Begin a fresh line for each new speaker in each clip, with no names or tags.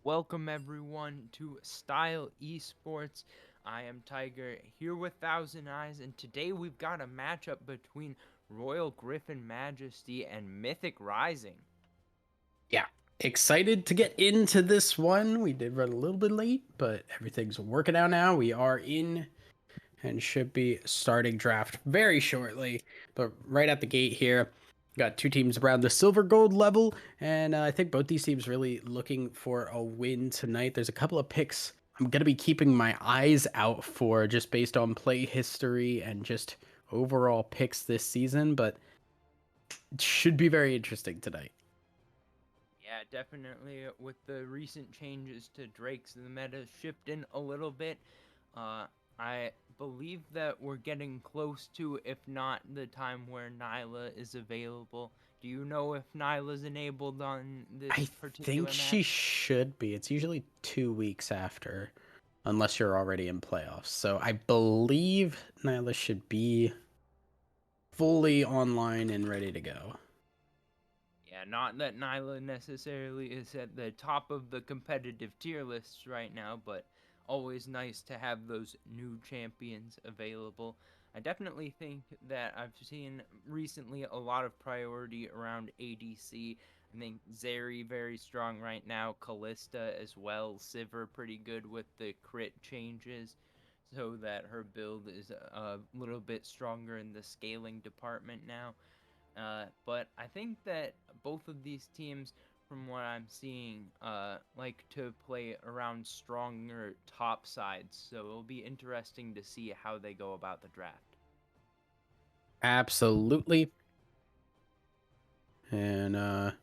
Welcome everyone to Style Esports. I am Tiger here with Thousand Eyes, and today we've got a matchup between Royal Griffin Majesty and Mythic Rising.
Yeah, excited to get into this one. We did run a little bit late, but everything's working out now. We are in and should be starting draft very shortly. But right at the gate here, got two teams around the silver gold level, and I think both these teams really looking for a win tonight. There's a couple of picks I'm gonna be keeping my eyes out for just based on play history and just overall picks this season, but it should be very interesting tonight.
Yeah, definitely with the recent changes to Drake's, the meta shifting a little bit. Uh, I believe that we're getting close to, if not the time where Nyla is available. Do you know if Nyla's enabled on
I
this
think
particular map?
she should be. It's usually 2 weeks after, unless you're already in playoffs. So I believe Nyla should be fully online and ready to go.
Yeah, not that Nyla necessarily is at the top of the competitive tier lists right now, but always nice to have those new champions available. I definitely think that I've seen recently a lot of priority around ADC. I think Zeri very strong right now, Callista as well, Sivir pretty good with the crit changes, so that her build is a little bit stronger in the scaling department now. But I think that both of these teams, from what I'm seeing, like to play around stronger top sides. So it'll be interesting to see how they go about the draft.
Absolutely. And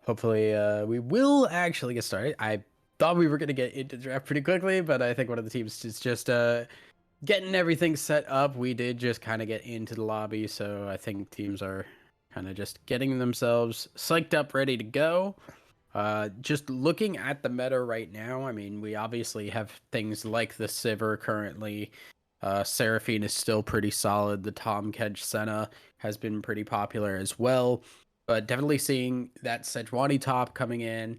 hopefully we will actually get started. I thought we were going to get into the draft pretty quickly, but I think one of the teams is just getting everything set up. We did just kind of get into the lobby, so I think teams are kind of just getting themselves psyched up, ready to go. Just looking at the meta right now, I mean, we obviously have things like the Sivir currently. Seraphine is still pretty solid. The Tom Kedge Senna has been pretty popular as well. But definitely seeing that Sejuani top coming in,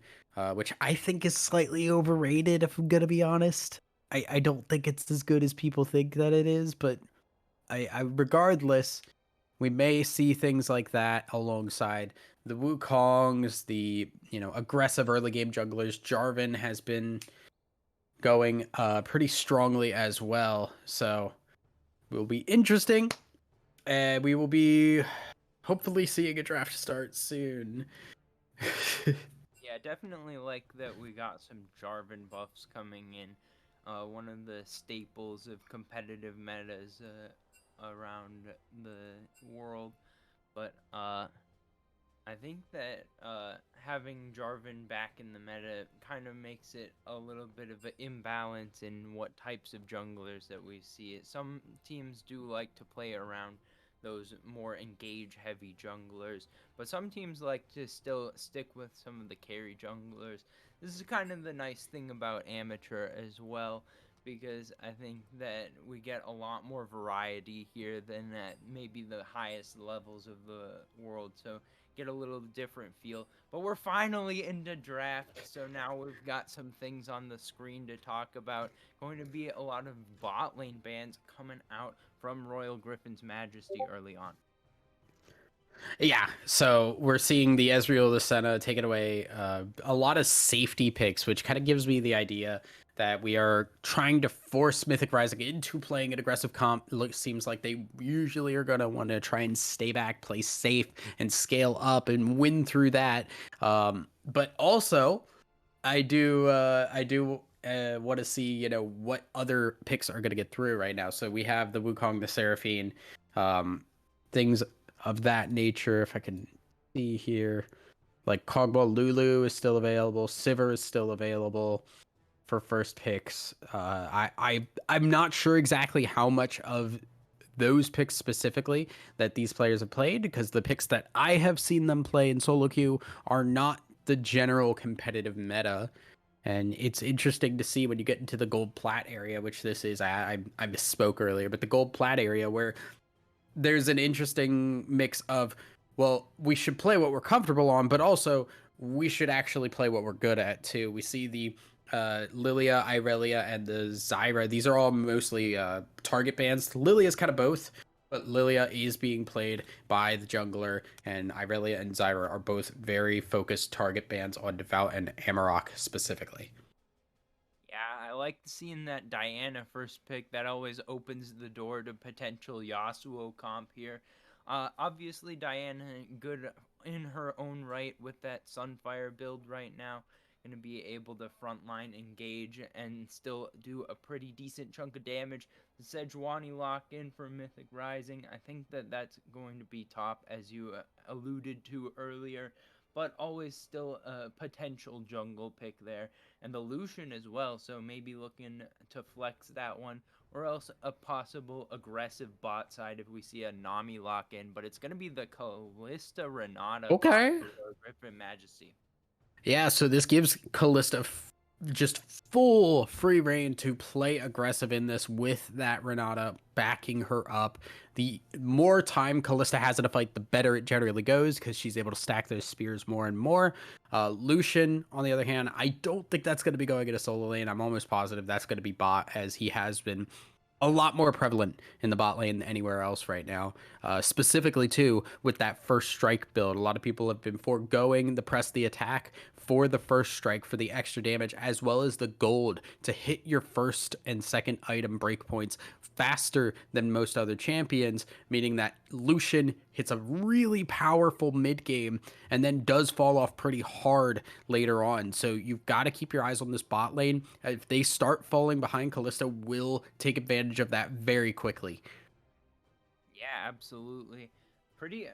which I think is slightly overrated, if I'm gonna be honest. I don't think it's as good as people think that it is, but I regardless, we may see things like that alongside the Wukongs, the aggressive early game junglers. Jarvan has been going pretty strongly as well, so will be interesting, and we will be hopefully seeing a draft start soon.
Yeah, definitely like that we got some Jarvan buffs coming in. One of the staples of competitive metas around the world. But I think that having Jarvan back in the meta kind of makes it a little bit of an imbalance in what types of junglers that we see. Some teams do like to play around those more engage heavy junglers, but some teams like to still stick with some of the carry junglers. This is kind of the nice thing about amateur as well, because I think that we get a lot more variety here than at maybe the highest levels of the world. So get a little different feel. But we're finally into draft, so now we've got some things on the screen to talk about. Going to be a lot of bot lane bans coming out from Royal Griffin's Majesty early on.
Yeah, so we're seeing the Ezreal, the Senna taking away a lot of safety picks, which kind of gives me the idea that we are trying to force Mythic Rising into playing an aggressive comp. It seems like they usually are going to want to try and stay back, play safe, and scale up and win through that. But also, I do want to see what other picks are going to get through right now. So we have the Wukong, the Seraphine, um, things of that nature. If I can see here, like Kog'Maw Lulu is still available, Sivir is still available for first picks. I'm not sure exactly how much of those picks specifically that these players have played, because the picks that I have seen them play in solo queue are not the general competitive meta. And it's interesting to see when you get into the gold plat area, which this is. I misspoke earlier, but the gold plat area where there's an interesting mix of, well, we should play what we're comfortable on, but also we should actually play what we're good at too. We see the Lilia, Irelia, and the Zyra. These are all mostly target bans. Lilia's kind of both, but Lilia is being played by the jungler, and Irelia and Zyra are both very focused target bans on Devout and Amarok specifically.
Yeah, I like seeing that Diana first pick. That always opens the door to potential Yasuo comp here. Obviously, Diana good in her own right with that Sunfire build right now. Going to be able to frontline engage and still do a pretty decent chunk of damage. The Sejuani lock in for Mythic Rising. I think that that's going to be top, as you alluded to earlier, but always still a potential jungle pick there. And the Lucian as well, so maybe looking to flex that one, or else a possible aggressive bot side if we see a Nami lock in, but it's going to be the Kalista Renata bot
Okay.
for Griffin Majesty.
Yeah, so this gives Kalista just full free reign to play aggressive in this with that Renata backing her up. The more time Kalista has in a fight, the better it generally goes because she's able to stack those spears more and more. Lucian, on the other hand, I don't think that's going to be going in a solo lane. I'm almost positive that's going to be bot, as he has been a lot more prevalent in the bot lane than anywhere else right now. Specifically, too, with that first strike build. A lot of people have been foregoing the press the attack for the first strike for the extra damage, as well as the gold to hit your first and second item breakpoints faster than most other champions, meaning that Lucian hits a really powerful mid game and then does fall off pretty hard later on. So you've got to keep your eyes on this bot lane. If they start falling behind, Kalista will take advantage of that very quickly.
Yeah, absolutely. Pretty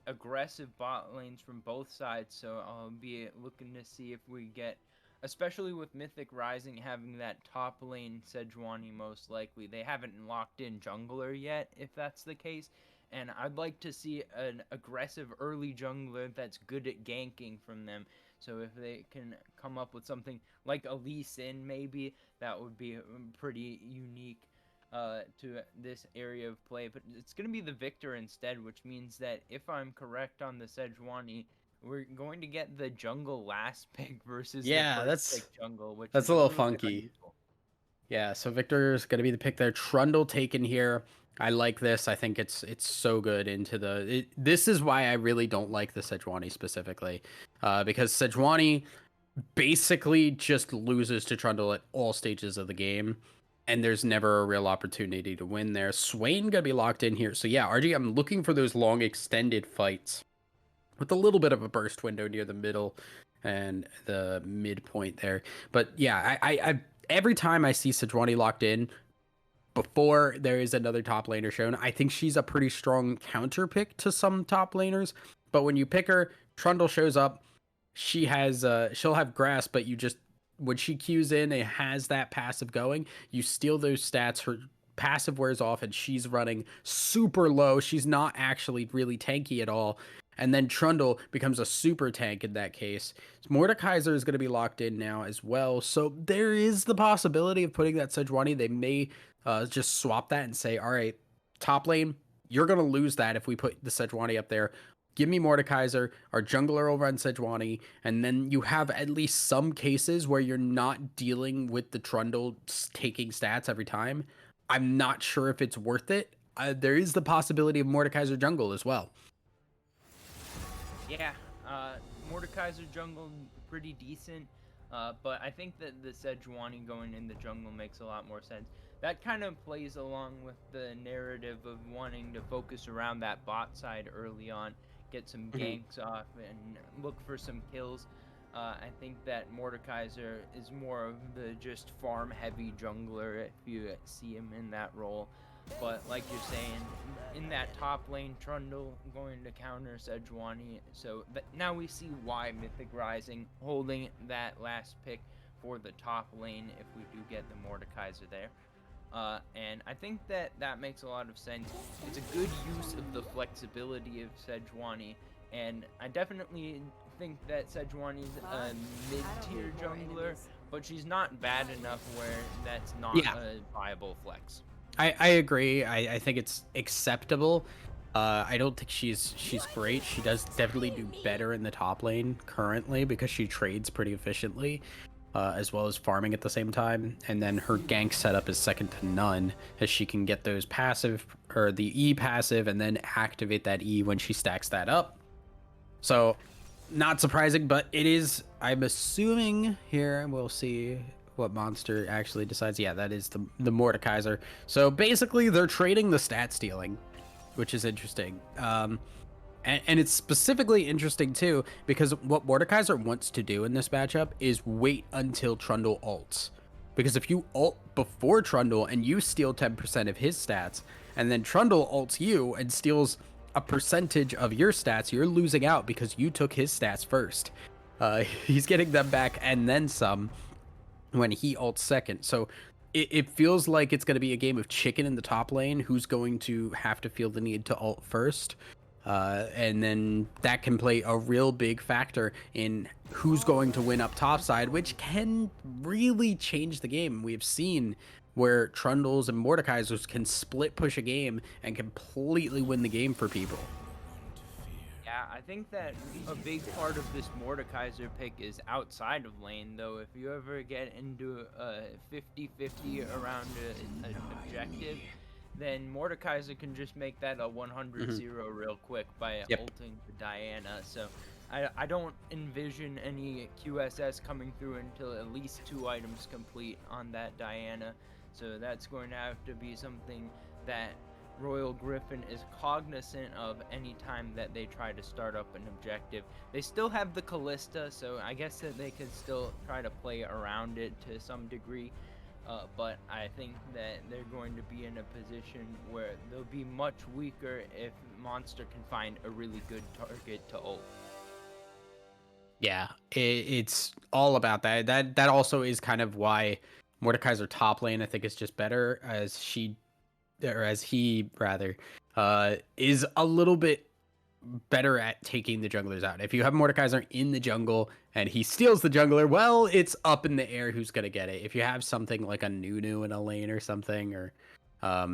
aggressive bot lanes from both sides, so I'll be looking to see if we get, especially with Mythic Rising having that top lane Sejuani most likely. They haven't locked in jungler yet, if that's the case, and I'd like to see an aggressive early jungler that's good at ganking from them. So if they can come up with something like a Lee Sin maybe, that would be pretty unique to this area of play, but it's going to be the Victor instead, which means that if I'm correct on the Sejuani, we're going to get the jungle last pick versus the
Yeah,
first pick jungle, which
that's
is
a
a
little
little bit
funky.
unusual.
Yeah, so Victor is going to be the pick there. Trundle taken here. I like this. I think it's so good into this is why I really don't like the Sejuani specifically, because Sejuani basically just loses to Trundle at all stages of the game, and there's never a real opportunity to win there. Swain gonna be locked in here. So yeah, RG, I'm looking for those long extended fights with a little bit of a burst window near the middle and the midpoint there. But yeah, I every time I see Sejuani locked in before there is another top laner shown, I think she's a pretty strong counter pick to some top laners. But when you pick her, Trundle shows up, she'll have grass, but you just, when she queues in and has that passive going, you steal those stats. Her passive wears off and she's running super low. She's not actually really tanky at all. And then Trundle becomes a super tank in that case. Mordekaiser is going to be locked in now as well. So there is the possibility of putting that Sejuani. They may just swap that and say, all right, top lane, you're going to lose that if we put the Sejuani up there. Give me Mordekaiser, our jungler over on Sejuani, and then you have at least some cases where you're not dealing with the Trundle taking stats every time. I'm not sure if it's worth it. There is the possibility of Mordekaiser jungle as well.
Yeah, Mordekaiser jungle pretty decent, but I think that the Sejuani going in the jungle makes a lot more sense. That kind of plays along with the narrative of wanting to focus around that bot side early on, get some ganks off, and look for some kills. I think that Mordekaiser is more of the just farm-heavy jungler if you see him in that role. But like you're saying, in that top lane, Trundle going to counter Sejuani. So now we see why Mythic Rising holding that last pick for the top lane if we do get the Mordekaiser there. And I think that that makes a lot of sense. It's a good use of the flexibility of Sejuani, and I definitely think that Sejuani's a mid-tier jungler, but she's not bad enough where that's not a viable flex.
I agree. I think it's acceptable. I don't think she's great. She does definitely do better in the top lane currently because she trades pretty efficiently, as well as farming at the same time. And then her gank setup is second to none, as she can get those passive or the E passive and then activate that E when she stacks that up. So not surprising, but it is. I'm assuming here we'll see what monster actually decides. Yeah, that is the Mordekaiser. So basically, they're trading the stat stealing, which is interesting. And it's specifically interesting too because what Mordekaiser wants to do in this matchup is wait until Trundle ults. Because if you ult before Trundle and you steal 10% of his stats, and then Trundle ults you and steals a percentage of your stats, you're losing out because you took his stats first. He's getting them back and then some when he ults second. So it feels like it's going to be a game of chicken in the top lane. Who's going to have to feel the need to ult first? And then that can play a real big factor in who's going to win up topside, which can really change the game. We've seen where Trundles and Mordekaisers can split push a game and completely win the game for people.
Yeah, I think that a big part of this Mordekaiser pick is outside of lane, though. If you ever get into a 50-50 around an objective, then Mordekaiser can just make that a 100-0 real quick by
Yep.
ulting the Diana. So I don't envision any QSS coming through until at least 2 items complete on that Diana. So that's going to have to be something that Royal Griffin is cognizant of any time that they try to start up an objective. They still have the Callista, so I guess that they could still try to play around it to some degree. But I think that they're going to be in a position where they'll be much weaker if Monster can find a really good target to ult.
Yeah, it's all about that. That also is kind of why Mordekaiser top lane I think is just better, as he rather is a little bit better at taking the junglers out. If you have Mordekaiser in the jungle and he steals the jungler, well, it's up in the air who's gonna get it. If you have something like a Nunu in a lane or something, or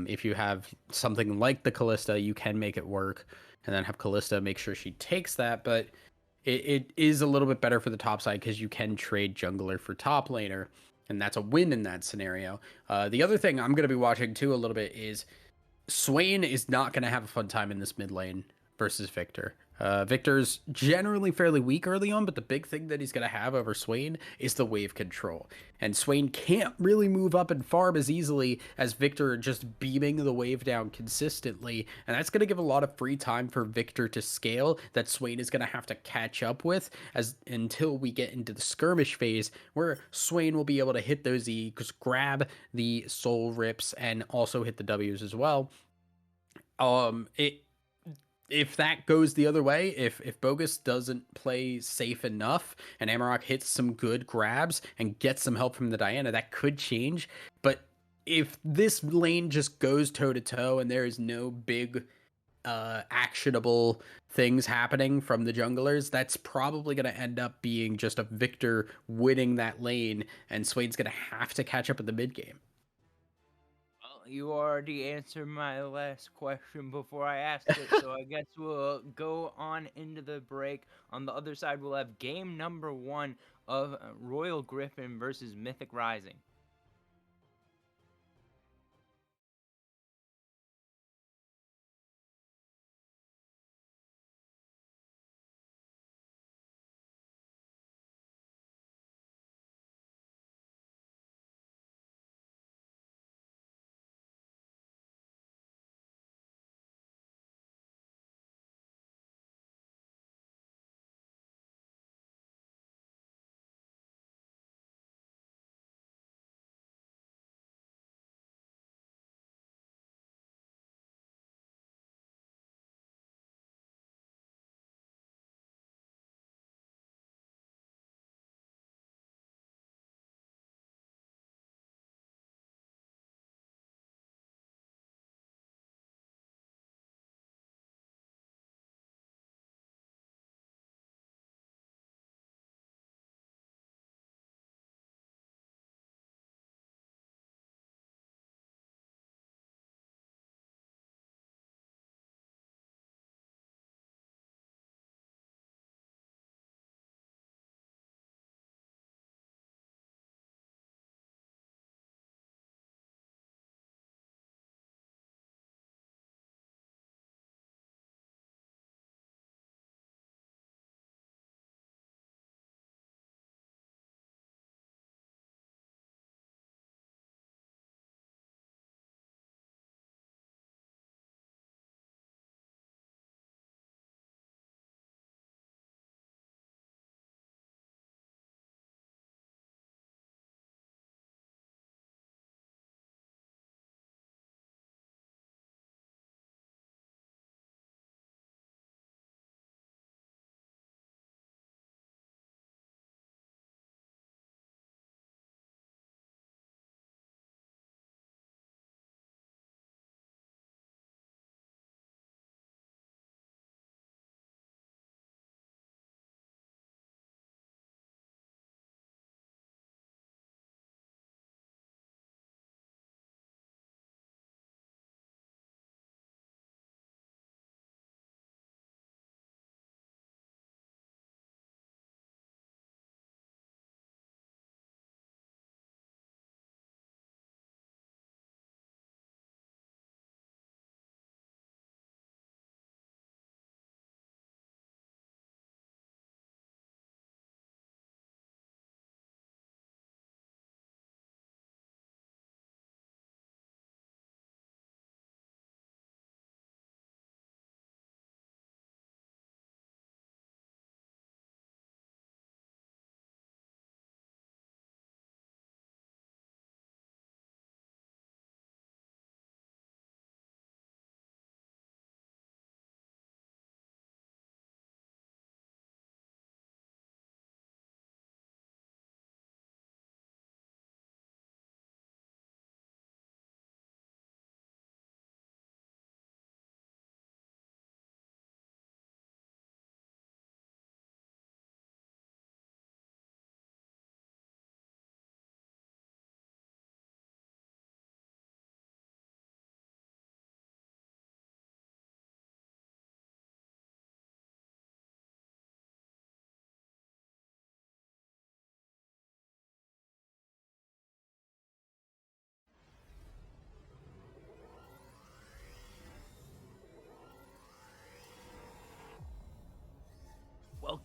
if you have something like the Callista, you can make it work, and then have Callista make sure she takes that. But it is a little bit better for the top side because you can trade jungler for top laner, and that's a win in that scenario. The other thing I'm going to be watching too a little bit is Swain is not going to have a fun time in this mid lane versus Victor. Victor's generally fairly weak early on, but the big thing that he's going to have over Swain is the wave control. And Swain can't really move up and farm as easily as Victor just beaming the wave down consistently. And that's going to give a lot of free time for Victor to scale that Swain is going to have to catch up with as until we get into the skirmish phase where Swain will be able to hit those E's, grab the soul rips, and also hit the W's as well. If that goes the other way, if Bogus doesn't play safe enough and Amarok hits some good grabs and gets some help from the Diana, that could change. But if this lane just goes toe to toe and there is no big actionable things happening from the junglers, that's probably going to end up being just a Victor winning that lane, and Swain's going to have to catch up in the mid game.
You already answered my last question before I asked it, so I guess we'll go on into the break. On the other side, we'll have game number 1 of Royal Griffin versus Mythic Rising.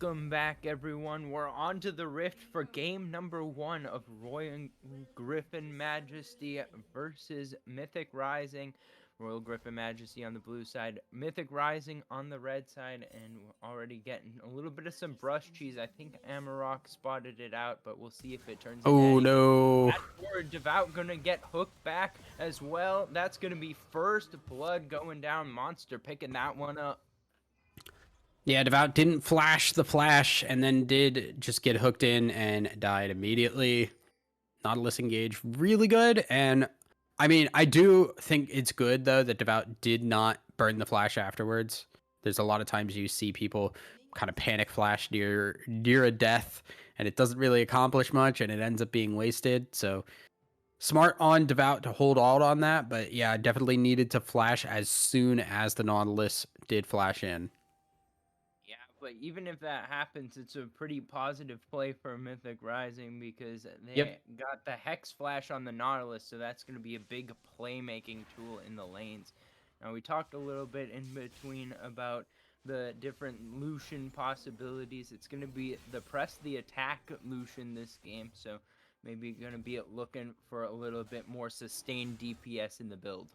Welcome back, everyone. We're on to the Rift for game number 1 of Royal Griffin Majesty versus Mythic Rising. Royal Griffin Majesty on the blue side, Mythic Rising on the red side, and we're already getting a little bit of some brush cheese. I think Amarok spotted it out, but we'll see if it turns into anything.
No.
That forward Devout gonna get hooked back as well. That's gonna be first blood going down. Monster picking that one up.
Yeah, Devout didn't flash the flash and then did just get hooked in and died immediately. Nautilus engage really good. And I mean, I do think it's good, though, that Devout did not burn the flash afterwards. There's a lot of times you see people kind of panic flash near a death, and it doesn't really accomplish much, and it ends up being wasted. So smart on Devout to hold out on that. But yeah, definitely needed to flash as soon as the Nautilus did flash in.
Yeah, but even if that happens, it's a pretty positive play for Mythic Rising because they got the Hex Flash on the Nautilus, so that's going to be a big playmaking tool in the lanes. Now, we talked a little bit in between about the different Lucian possibilities. It's going to be the press the attack Lucian this game, so maybe going to be looking for a little bit more sustained DPS in the build.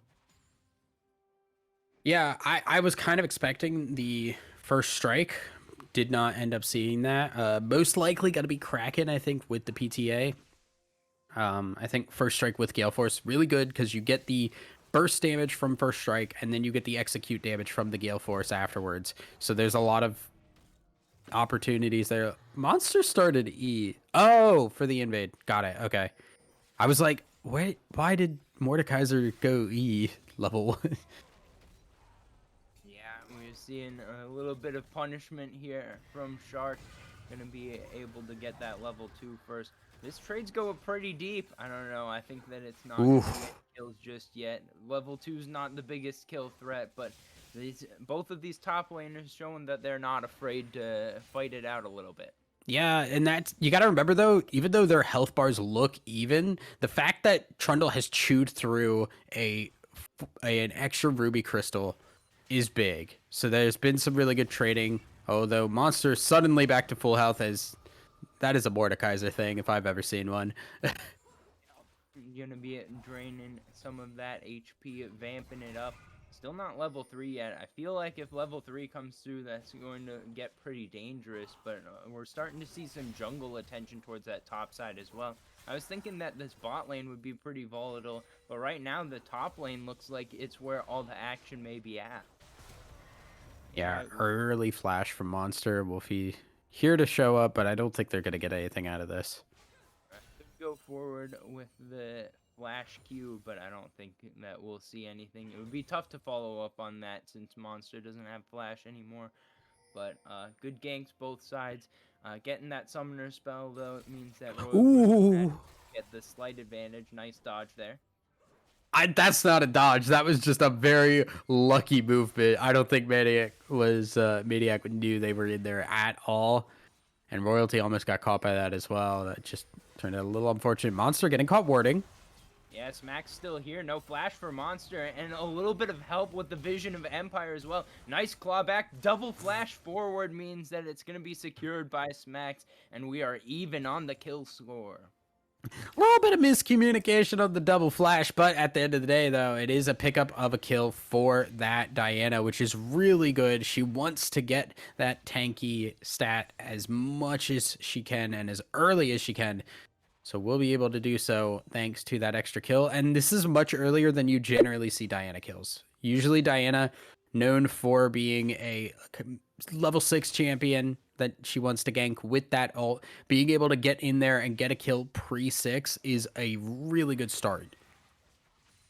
Yeah, I was kind of expecting the first strike. Did not end up seeing that. Most likely going to be Kraken, I think, with the PTA. I think first strike with Gale Force, really good because you get the burst damage from first strike, and then you get the execute damage from the Gale Force afterwards. So there's a lot of opportunities there. Monster started E. Oh, for the invade. Got it. Okay. I was like, wait, why did Mordekaiser go E level 1?
We're seeing a little bit of punishment here from Shark. Gonna be able to get that level 2 first. This trade's going pretty deep. I don't know. I think that it's not gonna get kills just yet. Level 2's not the biggest kill threat, but both of these top laners showing that they're not afraid to fight it out a little bit.
Yeah, and that's, you got to remember though, even though their health bars look even, the fact that Trundle has chewed through an extra ruby crystal is big. So there's been some really good trading, although Monster suddenly back to full health, as that is a Mordekaiser thing if I've ever seen one.
Gonna be draining some of that HP, vamping it up. Still not level 3 yet. I feel like if level 3 comes through, that's going to get pretty dangerous, but we're starting to see some jungle attention towards that top side as well. I was thinking that this bot lane would be pretty volatile, but right now the top lane looks like it's where all the action may be at.
Yeah, early flash from Monster. Wolfie here to show up, but I don't think they're going to get anything out of this.
Could go forward with the flash Q, but I don't think that we'll see anything. It would be tough to follow up on that since Monster doesn't have flash anymore. But good ganks both sides. Getting that summoner spell, though, it means that Royal get the slight advantage. Nice dodge there.
That's not a dodge. That was just a very lucky movement. I don't think Maniac knew they were in there at all. And Royalty almost got caught by that as well. That just turned out a little unfortunate. Monster getting caught warding.
Yes, Mac's still here. No flash for Monster, and a little bit of help with the Vision of Empire as well. Nice clawback. Double flash forward means that it's going to be secured by Smacks, and we are even on the kill score.
A little bit of miscommunication on the double flash, but at the end of the day, though, it is a pickup of a kill for that Diana, which is really good. She wants to get that tanky stat as much as she can and as early as she can. So we'll be able to do so thanks to that extra kill. And this is much earlier than you generally see Diana kills. Usually Diana, known for being a level 6 champion that she wants to gank with that ult, being able to get in there and get a kill pre-6 is a really good start.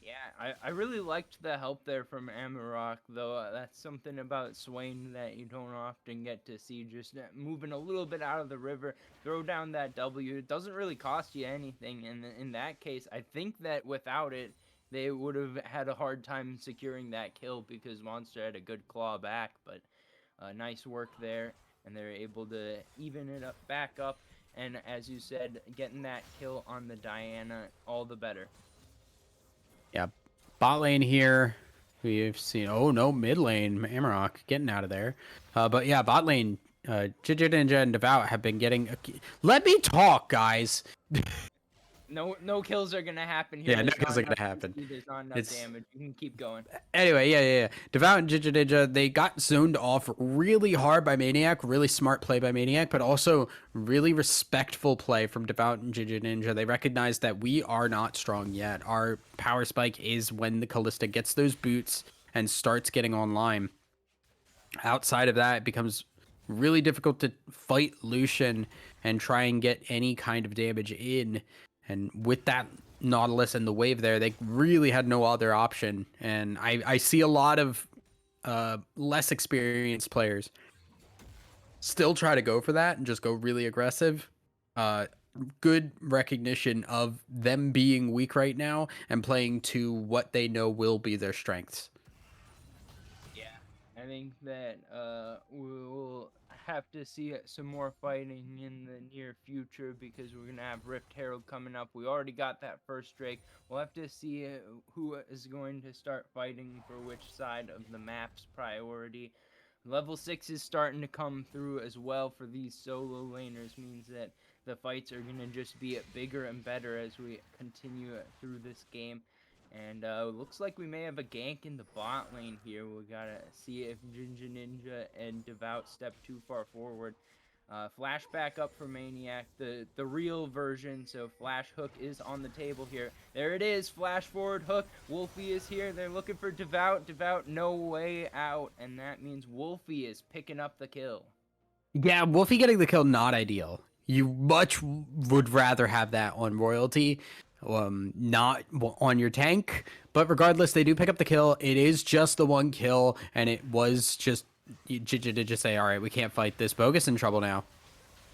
Yeah, I really liked the help there from Amarok, though. That's something about Swain that you don't often get to see. Just moving a little bit out of the river, throw down that W. It doesn't really cost you anything, and in that case, I think that without it, they would have had a hard time securing that kill because Monster had a good claw back, but nice work there, and they're able to even it up, back up, and as you said, getting that kill on the Diana, all the better.
Yeah, bot lane here, we've seen, oh no, mid lane, Amarok getting out of there. But yeah, bot lane Ginger Ninja and Devout have been getting. Let me talk, guys.
No kills are gonna happen here.
Yeah, no
There's not
kills are
enough
gonna happen.
CC, there's not enough
It's
damage. You can keep going.
Anyway, yeah. Devout and Ginger Ninja, they got zoned off really hard by Maniac. Really smart play by Maniac, but also really respectful play from Devout and Ginger Ninja. They recognize that we are not strong yet. Our power spike is when the Callista gets those boots and starts getting online. Outside of that, it becomes really difficult to fight Lucian and try and get any kind of damage in. And with that Nautilus and the wave there, they really had no other option. And I see a lot of less experienced players still try to go for that and just go really aggressive. Good recognition of them being weak right now and playing to what they know will be their strengths.
I think that we'll have to see some more fighting in the near future because we're gonna have Rift Herald coming up. We already got that first Drake. We'll have to see who is going to start fighting for which side of the map's priority. Level 6 is starting to come through as well for these solo laners, means that the fights are gonna just be bigger and better as we continue through this game. And looks like we may have a gank in the bot lane here. We gotta see if Ginger Ninja and Devout step too far forward. Flashback up for Maniac, the real version, so Flash Hook is on the table here. There it is, flash forward hook. Wolfie is here, they're looking for Devout. Devout, no way out, and that means Wolfie is picking up the kill.
Yeah, Wolfie getting the kill, not ideal. You much would rather have that on Royalty, not on your tank. But regardless, they do pick up the kill. It is just the one kill, and it was just Ginger to just say, all right, we can't fight this. Bogus in trouble now.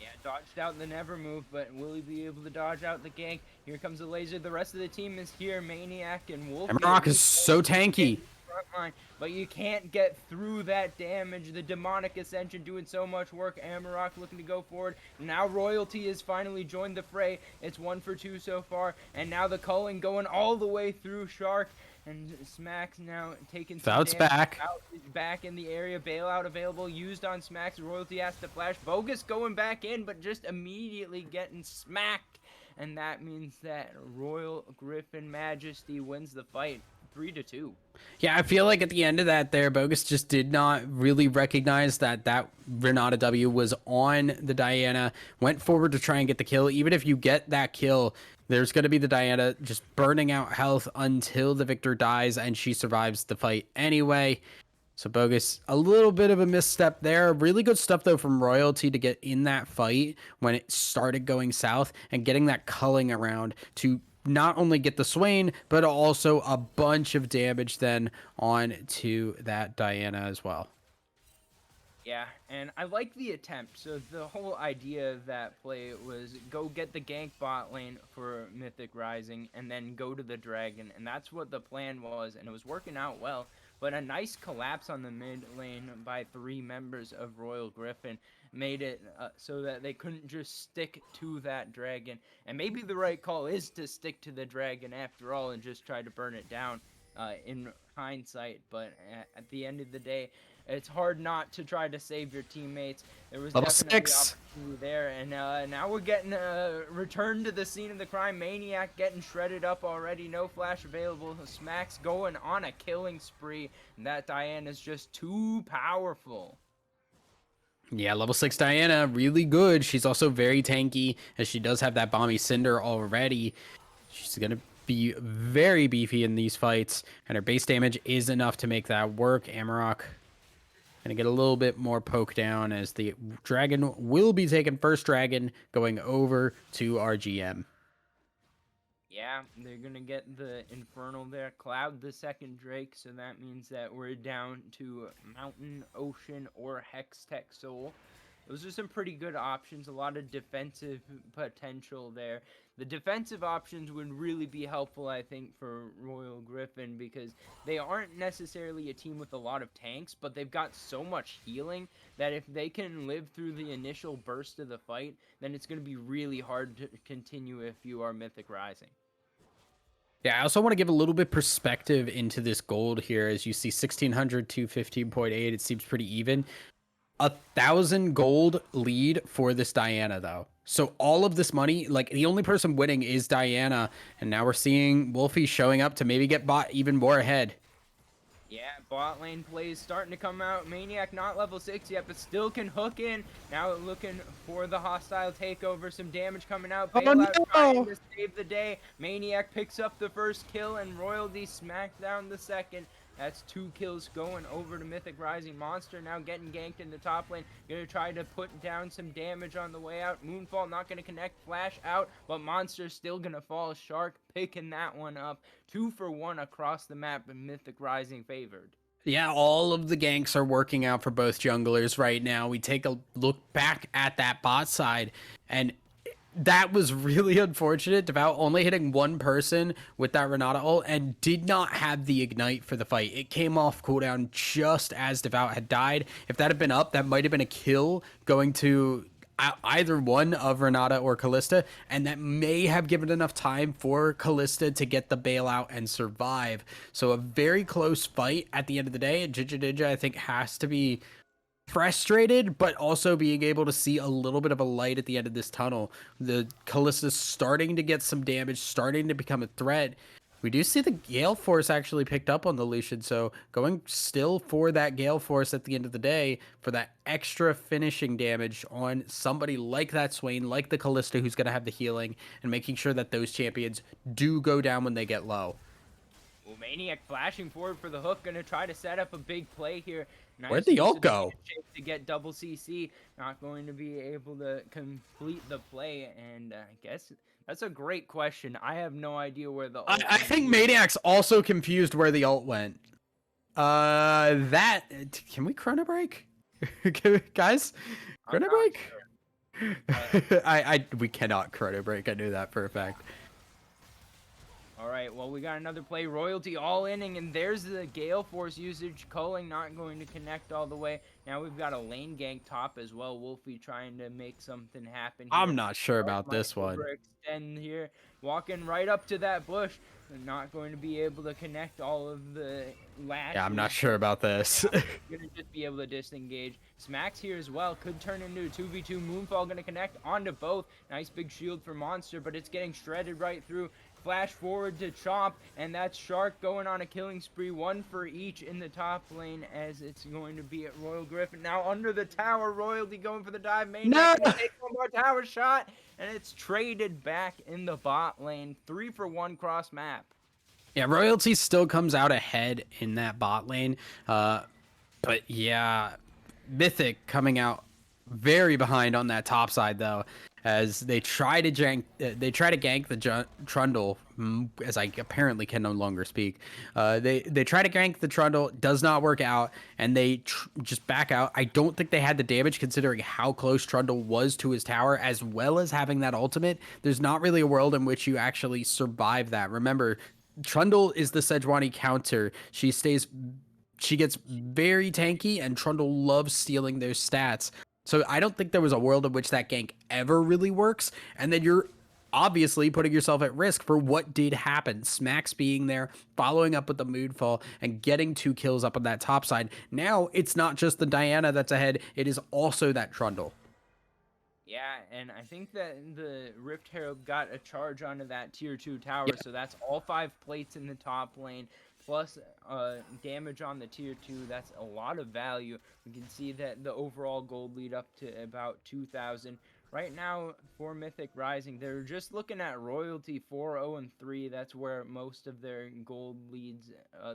Yeah, dodged out the never move, but will he be able to dodge out the gank? Here comes the laser. The rest of the team is here. Maniac and Wolfie.
Emerald is so tanky.
Line, but you can't get through that damage. The demonic ascension doing so much work. Amarok looking to go forward. Now Royalty has finally joined the fray. It's 1 for 2 so far, and now the culling going all the way through Shark. And Smacks now taking some
Bout's back.
Back in the area. Bailout available. Used on Smacks. Royalty has to flash. Bogus going back in, but just immediately getting smacked. And that means that Royal Griffin Majesty wins the fight 3-2.
Yeah, I feel like at the end of that there, Bogus just did not really recognize that Renata W was on the Diana, went forward to try and get the kill. Even if you get that kill, there's going to be the Diana just burning out health until the victor dies, and she survives the fight anyway. So Bogus, a little bit of a misstep there. Really good stuff, though, from Royalty to get in that fight when it started going south and getting that culling around to not only get the Swain, but also a bunch of damage then on to that Diana as well.
Yeah, and I like the attempt. So the whole idea of that play was go get the gank bot lane for Mythic Rising and then go to the dragon. And that's what the plan was, and it was working out well. But a nice collapse on the mid lane by 3 members of Royal Griffin made it so that they couldn't just stick to that dragon. And maybe the right call is to stick to the dragon after all and just try to burn it down in hindsight. But at the end of the day, it's hard not to try to save your teammates. There was
Level
definitely
6
opportunity there, and now we're getting a return to the scene of the crime. Maniac getting shredded up already. No flash available. Smacks going on a killing spree. And that Diana's just too powerful.
Yeah, level 6 Diana, really good. She's also very tanky, as she does have that Bomby Cinder already. She's going to be very beefy in these fights, and her base damage is enough to make that work. Amarok gonna get a little bit more poke down as the dragon will be taking first dragon going over to RGM.
Yeah, they're gonna get the Infernal there. Cloud the second Drake, so that means that we're down to Mountain, Ocean, or Hextech Soul. Those are some pretty good options, a lot of defensive potential there. The defensive options would really be helpful, I think, for Royal Griffin because they aren't necessarily a team with a lot of tanks, but they've got so much healing that if they can live through the initial burst of the fight, then it's going to be really hard to continue if you are Mythic Rising.
Yeah, I also want to give a little bit perspective into this gold here. As you see 1600 to 15.8, it seems pretty even. 1,000 gold lead for this Diana, though. So all of this money, like the only person winning is Diana, and now we're seeing Wolfie showing up to maybe get bot even more ahead.
Yeah, bot lane plays starting to come out. Maniac not level 6 yet, but still can hook in. Now looking for the hostile takeover. Some damage coming out. Bailout trying to save the day. Maniac picks up the first kill, and Royalty smacks down the second. That's 2 kills going over to Mythic Rising. Monster now getting ganked in the top lane. Gonna try to put down some damage on the way out. Moonfall not gonna connect. Flash out, but Monster's still gonna fall. Shark picking that one up. 2 for 1 across the map, and Mythic Rising favored.
Yeah, all of the ganks are working out for both junglers right now. We take a look back at that bot side, and that was really unfortunate. Devout only hitting one person with that Renata ult and did not have the ignite for the fight. It came off cooldown just as Devout had died. If that had been up, that might have been a kill going to either one of Renata or Kalista, and that may have given enough time for Kalista to get the bailout and survive. So a very close fight at the end of the day. Ninja, I think, has to be frustrated, but also being able to see a little bit of a light at the end of this tunnel. The Kallista's starting to get some damage, starting to become a threat. We do see the Gale Force actually picked up on the Lucian, so going still for that Gale Force at the end of the day for that extra finishing damage on somebody like that Swain, like the Kalista, who's going to have the healing, and making sure that those champions do go down when they get low.
Well, Maniac flashing forward for the hook, gonna try to set up a big play here. Nice.
Where'd the ult go?
To get double CC, not going to be able to complete the play, and I guess that's a great question. I have no idea where the ult
I think Maniac's also confused where the ult went. Can we chrono break? Guys, chrono break? Sure. We cannot chrono break. I knew that for a fact.
All right, well, we got another play. Royalty all inning, and there's the Gale Force usage. Culling not going to connect all the way. Now we've got a lane gank top as well. Wolfie trying to make something happen here.
I'm not sure about this one.
Overextend here. Walking right up to that bush. Not going to be able to connect all of the lashes.
Yeah, I'm not sure about this.
Going to just be able to disengage. Smacks here as well. Could turn into a 2v2. Moonfall going to connect onto both. Nice big shield for Monster, but it's getting shredded right through. Flash forward to Chomp, and that's Shark going on a killing spree, 1 for each in the top lane, as it's going to be at Royal Griffin. Now under the tower, Royalty going for the dive. Maniac gonna take one more tower shot, and it's traded back in the bot lane. 3 for 1 cross map.
Yeah, Royalty still comes out ahead in that bot lane, but yeah, Mythic coming out very behind on that top side though, as they try to gank the Trundle, as I apparently can no longer speak. They try to gank the Trundle, does not work out, and they just back out. I don't think they had the damage considering how close Trundle was to his tower, as well as having that ultimate. There's not really a world in which you actually survive that. Remember, Trundle is the Sejuani counter. She gets very tanky, and Trundle loves stealing their stats. So I don't think there was a world in which that gank ever really works. And then you're obviously putting yourself at risk for what did happen. Smacks being there, following up with the Moonfall, and getting 2 kills up on that top side. Now it's not just the Diana that's ahead. It is also that Trundle.
Yeah, and I think that the Rift Herald got a charge onto that tier 2 tower. Yeah. So that's all 5 plates in the top lane. Plus damage on the tier 2, that's a lot of value. We can see that the overall gold lead up to about 2,000. Right now, for Mythic Rising, they're just looking at Royalty 4-0-3. That's where most of their gold leads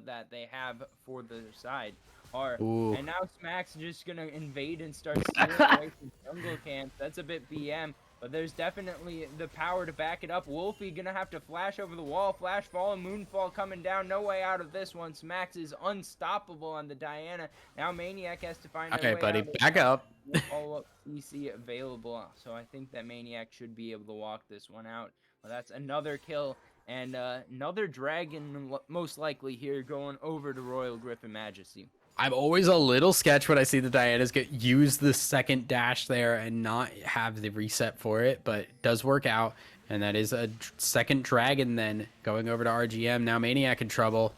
that they have for the side are. Ooh. And now Smack's just going to invade and start stealing away from jungle camps. That's a bit BM. But there's definitely the power to back it up. Wolfie gonna have to flash over the wall. Flash fall and Moonfall coming down. No way out of this one. Smacks is unstoppable on the Diana. Now Maniac has to find a way
buddy,
out.
back up.
Follow-up CC available. So I think that Maniac should be able to walk this one out. Well, that's another kill. And another dragon most likely here going over to Royal Griffin Majesty.
I'm always a little sketch when I see the Dianas use the second dash there and not have the reset for it, but it does work out. And that is a second dragon then going over to RGM. Now Maniac in trouble.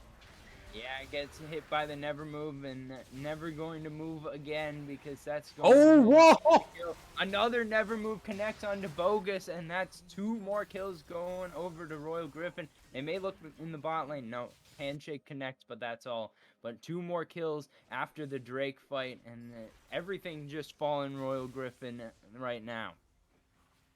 Yeah, gets hit by the never move and never going to move again because that's going
Oh,
to
whoa!
kill. Another never move connects onto Bogus, and that's 2 more kills going over to Royal Griffin. They may look in the bot lane. No, handshake connects, but that's all. But 2 more kills after the Drake fight, and everything just falling Royal Griffin right now.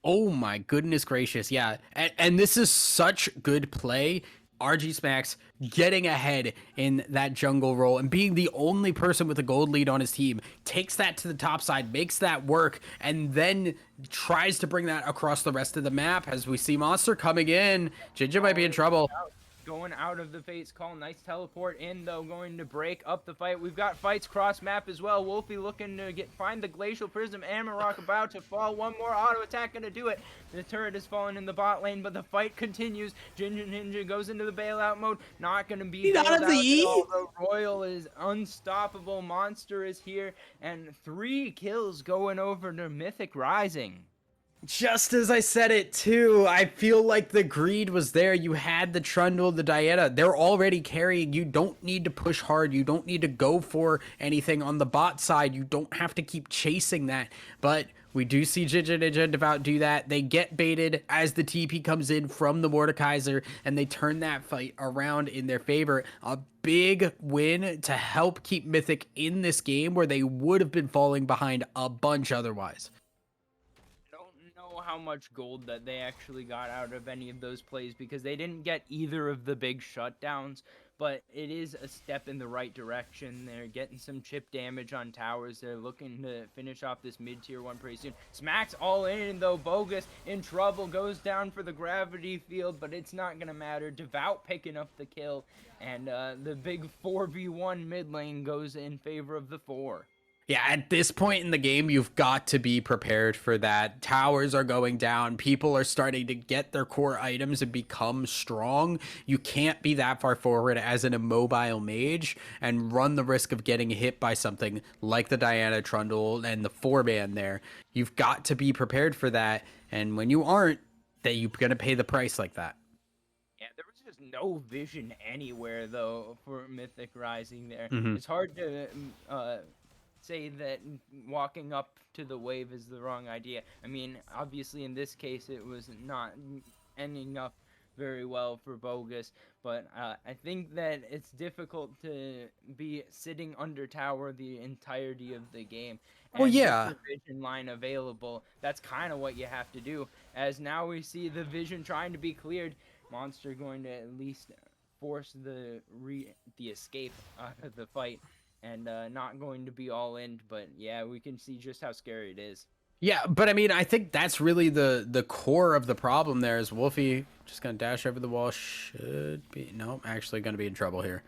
Oh my goodness gracious, yeah. And this is such good play. RG Smacks getting ahead in that jungle role and being the only person with a gold lead on his team takes that to the top side, makes that work, and then tries to bring that across the rest of the map as we see Monster coming in. Ginger might be in trouble.
Going out of the Fate's Call. Nice teleport in, though, going to break up the fight. We've got fights cross-map as well. Wolfie looking to find the Glacial Prism. Amarok about to fall. One more auto attack going to do it. The turret is falling in the bot lane, but the fight continues. Ginger Ninja goes into the bailout mode. Not going to be bailed out at all. The Royal is unstoppable. Monster is here, and 3 kills going over to Mythic Rising.
Just as I said it too, I feel like the greed was there. You had the Trundle, the Diana. They're already carrying. You don't need to push hard. You don't need to go for anything on the bot side. You don't have to keep chasing that. But we do see Ginger Ninja and Devout do that. They get baited as the TP comes in from the Mordekaiser, and they turn that fight around in their favor. A big win to help keep Mythic in this game where they would have been falling behind a bunch otherwise.
How much gold that they actually got out of any of those plays because they didn't get either of the big shutdowns, but it is a step in the right direction. They're getting some chip damage on towers. They're looking to finish off this mid-tier 1 pretty soon. Smacks all in, though. Bogus in trouble, goes down for the gravity field, but it's not going to matter. Devout picking up the kill, and the big 4v1 mid lane goes in favor of the 4.
Yeah, at this point in the game, you've got to be prepared for that. Towers are going down. People are starting to get their core items and become strong. You can't be that far forward as an immobile mage and run the risk of getting hit by something like the Diana Trundle and the 4-man there. You've got to be prepared for that. And when you aren't, that you're going to pay the price like that.
Yeah, there was just no vision anywhere, though, for Mythic Rising there.
Mm-hmm.
It's hard to say that walking up to the wave is the wrong idea. I mean, obviously in this case it was not ending up very well for Bogus, but I think that it's difficult to be sitting under tower the entirety of the game. And
well, yeah.
with the vision line available, that's kind of what you have to do. As now we see the vision trying to be cleared, Monster going to at least force the escape out of the fight. And not going to be all in, but yeah, we can see just how scary it is.
Yeah, but I mean, I think that's really the core of the problem there is Wolfie just gonna dash over the wall. Should be, no, actually gonna be in trouble here.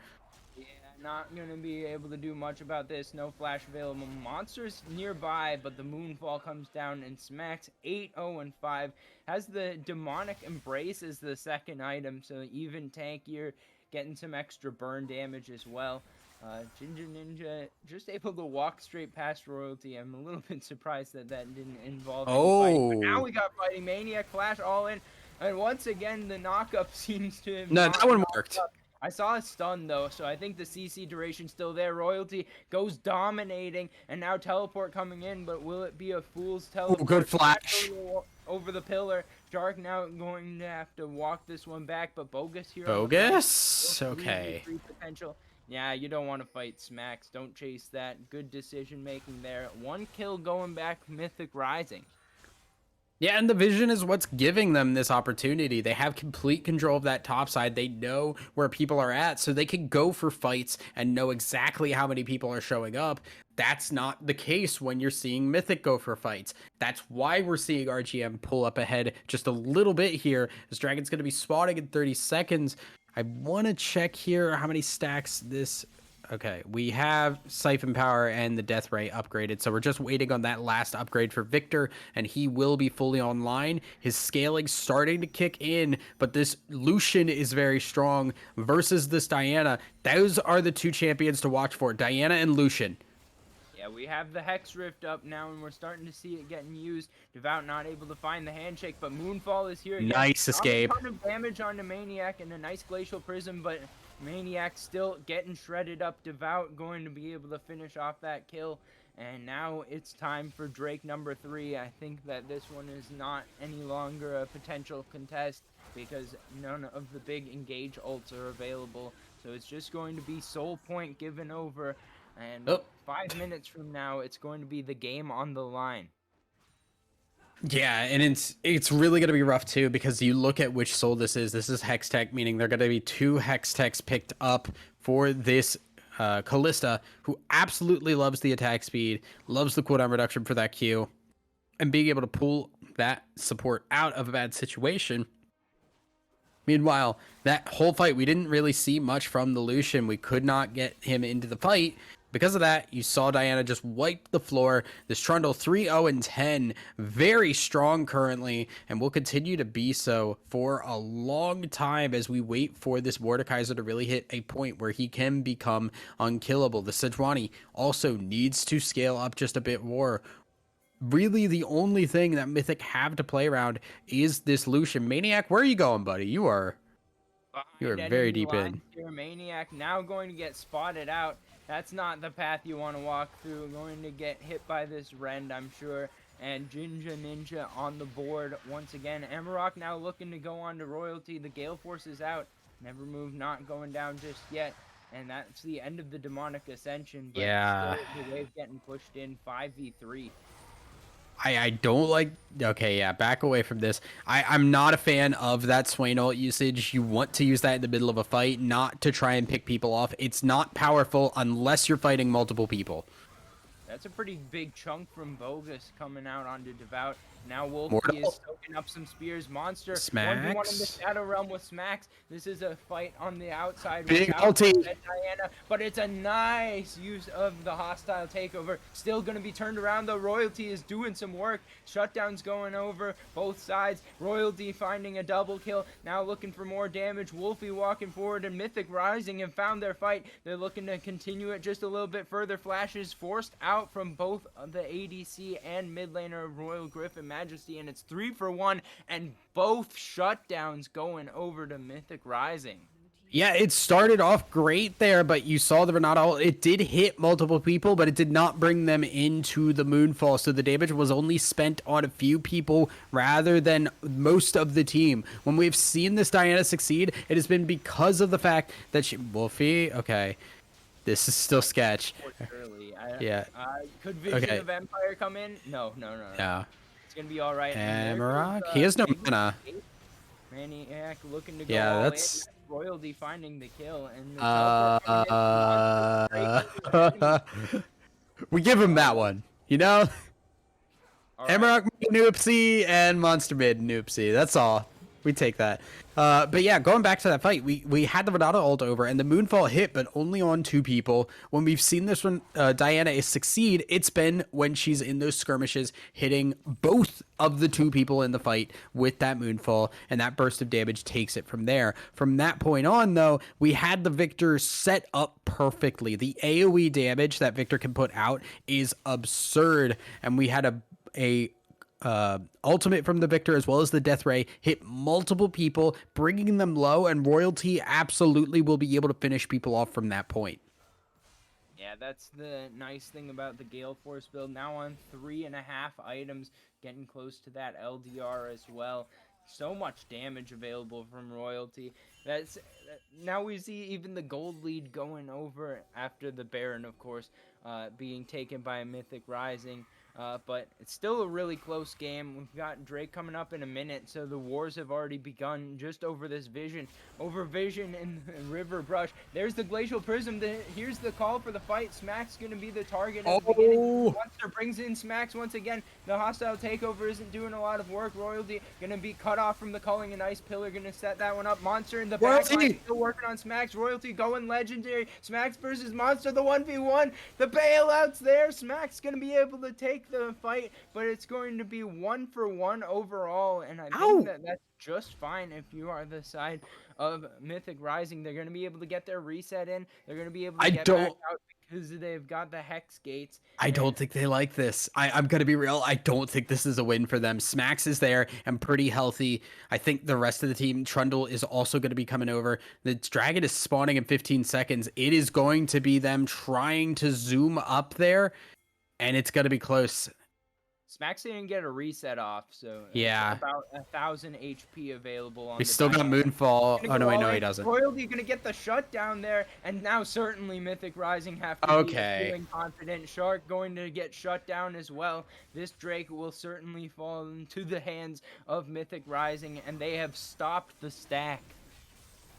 Yeah, not gonna be able to do much about this. No flash available. Monsters nearby, but the Moonfall comes down and smacks 8-0-5. Has the Demonic Embrace as the second item, so even tankier, getting some extra burn damage as well. Ginger Ninja just able to walk straight past royalty. I'm a little bit surprised that didn't involve any fighting. But now we got fighting. Maniac Flash all in. And once again, the knock-up seems to have
that one worked.
I saw a stun, though, so I think the CC duration still there. Royalty goes dominating, and now teleport coming in, but will it be a fool's teleport?
Ooh, good flash.
Over the pillar. Shark now going to have to walk this one back, but Bogus here.
Bogus? Okay.
Potential. Yeah, you don't want to fight Smacks. Don't chase that. Good decision making there. 1 kill going back, Mythic Rising.
Yeah, and the vision is what's giving them this opportunity. They have complete control of that top side. They know where people are at, so they can go for fights and know exactly how many people are showing up. That's not the case when you're seeing Mythic go for fights. That's why we're seeing RGM pull up ahead just a little bit here, as Dragon's going to be spawning in 30 seconds. I want to check here how many stacks this... Okay, we have Siphon Power and the Death Ray upgraded, so we're just waiting on that last upgrade for Victor, and he will be fully online. His scaling's starting to kick in, but this Lucian is very strong versus this Diana. Those are the 2 champions to watch for, Diana and Lucian.
Yeah, we have the Hex Rift up now, and we're starting to see it getting used. Devout not able to find the handshake, but Moonfall is here again.
Nice escape.
A ton of damage on the Maniac and a nice Glacial Prism, but Maniac still getting shredded up. Devout going to be able to finish off that kill. And now it's time for Drake number 3. I think that this one is not any longer a potential contest because none of the big engage ults are available. So it's just going to be soul point given over. And 5 minutes from now, it's going to be the game on the line.
Yeah, and it's really going to be rough too because you look at which soul this is. This is Hextech, meaning they're going to be 2 Hextechs picked up for this Callista, who absolutely loves the attack speed, loves the cooldown reduction for that Q, and being able to pull that support out of a bad situation. Meanwhile, that whole fight, we didn't really see much from the Lucian. We could not get him into the fight. Because of that, you saw Diana just wipe the floor. This Trundle 3-0-10, very strong currently, and will continue to be so for a long time as we wait for this Mordekaiser to really hit a point where he can become unkillable. The Sejuani also needs to scale up just a bit more. Really, the only thing that Mythic have to play around is this Lucian. Maniac, where are you going, buddy? You are very deep in.
Here, Maniac now going to get spotted out. That's not the path you want to walk through. Going to get hit by this Rend, I'm sure. And Jinja Ninja on the board once again. Amarok now looking to go on to Royalty. The Gale Force is out. Never Move not going down just yet. And that's the end of the Demonic Ascension. But
yeah.
Still, the wave getting pushed in 5v3.
I don't like... Okay, yeah, back away from this. I'm not a fan of that Swain ult usage. You want to use that in the middle of a fight, not to try and pick people off. It's not powerful unless you're fighting multiple people.
That's a pretty big chunk from Bogus coming out onto Devout. Now Wolfie is soaking up some spears. Monster,
Smacks.
1v1 in the Shadow Realm with Smacks. This is a fight on the outside.
Big ulti.
Diana, but it's a nice use of the hostile takeover. Still going to be turned around, though. Royalty is doing some work. Shutdown's going over both sides. Royalty finding a double kill. Now looking for more damage. Wolfie walking forward, and Mythic Rising have found their fight. They're looking to continue it just a little bit further. Flashes forced out from both the ADC and mid laner of Royal Griffin Majesty, and it's 3 for 1, and both shutdowns going over to Mythic Rising.
Yeah, it started off great there, but you saw the Renata. It did hit multiple people, but it did not bring them into the Moonfall, so the damage was only spent on a few people rather than most of the team. When we've seen this Diana succeed, it has been because of the fact that she... Wolfie? Okay. This is still sketch. Yeah.
Could Vision of Empire come in? No.
Yeah.
It's gonna be all right.
Amarok? He has no mana.
Maniac looking to go all
that's...
in. Royalty finding the kill. And
we give him that one. You know? Amarok noopsie and Monster mid noopsie. That's all. We take that. But yeah, going back to that fight, we had the Renata ult over, and the Moonfall hit, but only on 2 people. When we've seen this one, Diana is succeed, it's been when she's in those skirmishes, hitting both of the 2 people in the fight with that Moonfall, and that burst of damage takes it from there. From that point on, though, we had the Victor set up perfectly. The AoE damage that Victor can put out is absurd, and we had a ultimate from the Victor as well as the Death Ray hit multiple people, bringing them low, and Royalty absolutely will be able to finish people off from that point.
Yeah, that's the nice thing about the Gale Force build. Now on 3.5 items, getting close to that LDR as well. So much damage available from Royalty. Now we see even the gold lead going over after the Baron, of course, being taken by a Mythic Rising. But it's still a really close game. We've got Drake coming up in a minute, so the wars have already begun just over this Vision. Over Vision in River Brush. There's the Glacial Prism. Here's the call for the fight. Smack's going to be the target at the beginning. Monster brings in Smacks once again. The hostile takeover isn't doing a lot of work. Royalty going to be cut off from the Culling and Ice Pillar. Going to set that one up. Monster in the backline still working on Smacks. Royalty going legendary. Smacks versus Monster, the 1v1. The bailout's there. Smack's going to be able to take take the fight, but it's going to be 1-for-1 overall, and I
Ow!
think that that's just fine if you are the side of Mythic Rising. They're going to be able to get their reset in. They're going to be able to
I
get back
don't.
out because they've got the Hex Gates.
I don't think they like this. I'm gonna be real. I don't think this is a win for them. Smacks is there and pretty healthy. I think the rest of the team, Trundle is also going to be coming over. The dragon is spawning in 15 seconds. It is going to be them trying to zoom up there, and it's going to be close.
Smacks didn't get a reset off, so
Yeah.
about 1,000 HP available on
He's
the
still got
Diana.
Moonfall. Oh, no, wait, no, he doesn't.
Royalty gonna get the shutdown there, and now certainly Mythic Rising have to be feeling confident. Shark going to get shut down as well. This Drake will certainly fall into the hands of Mythic Rising, and they have stopped the stack.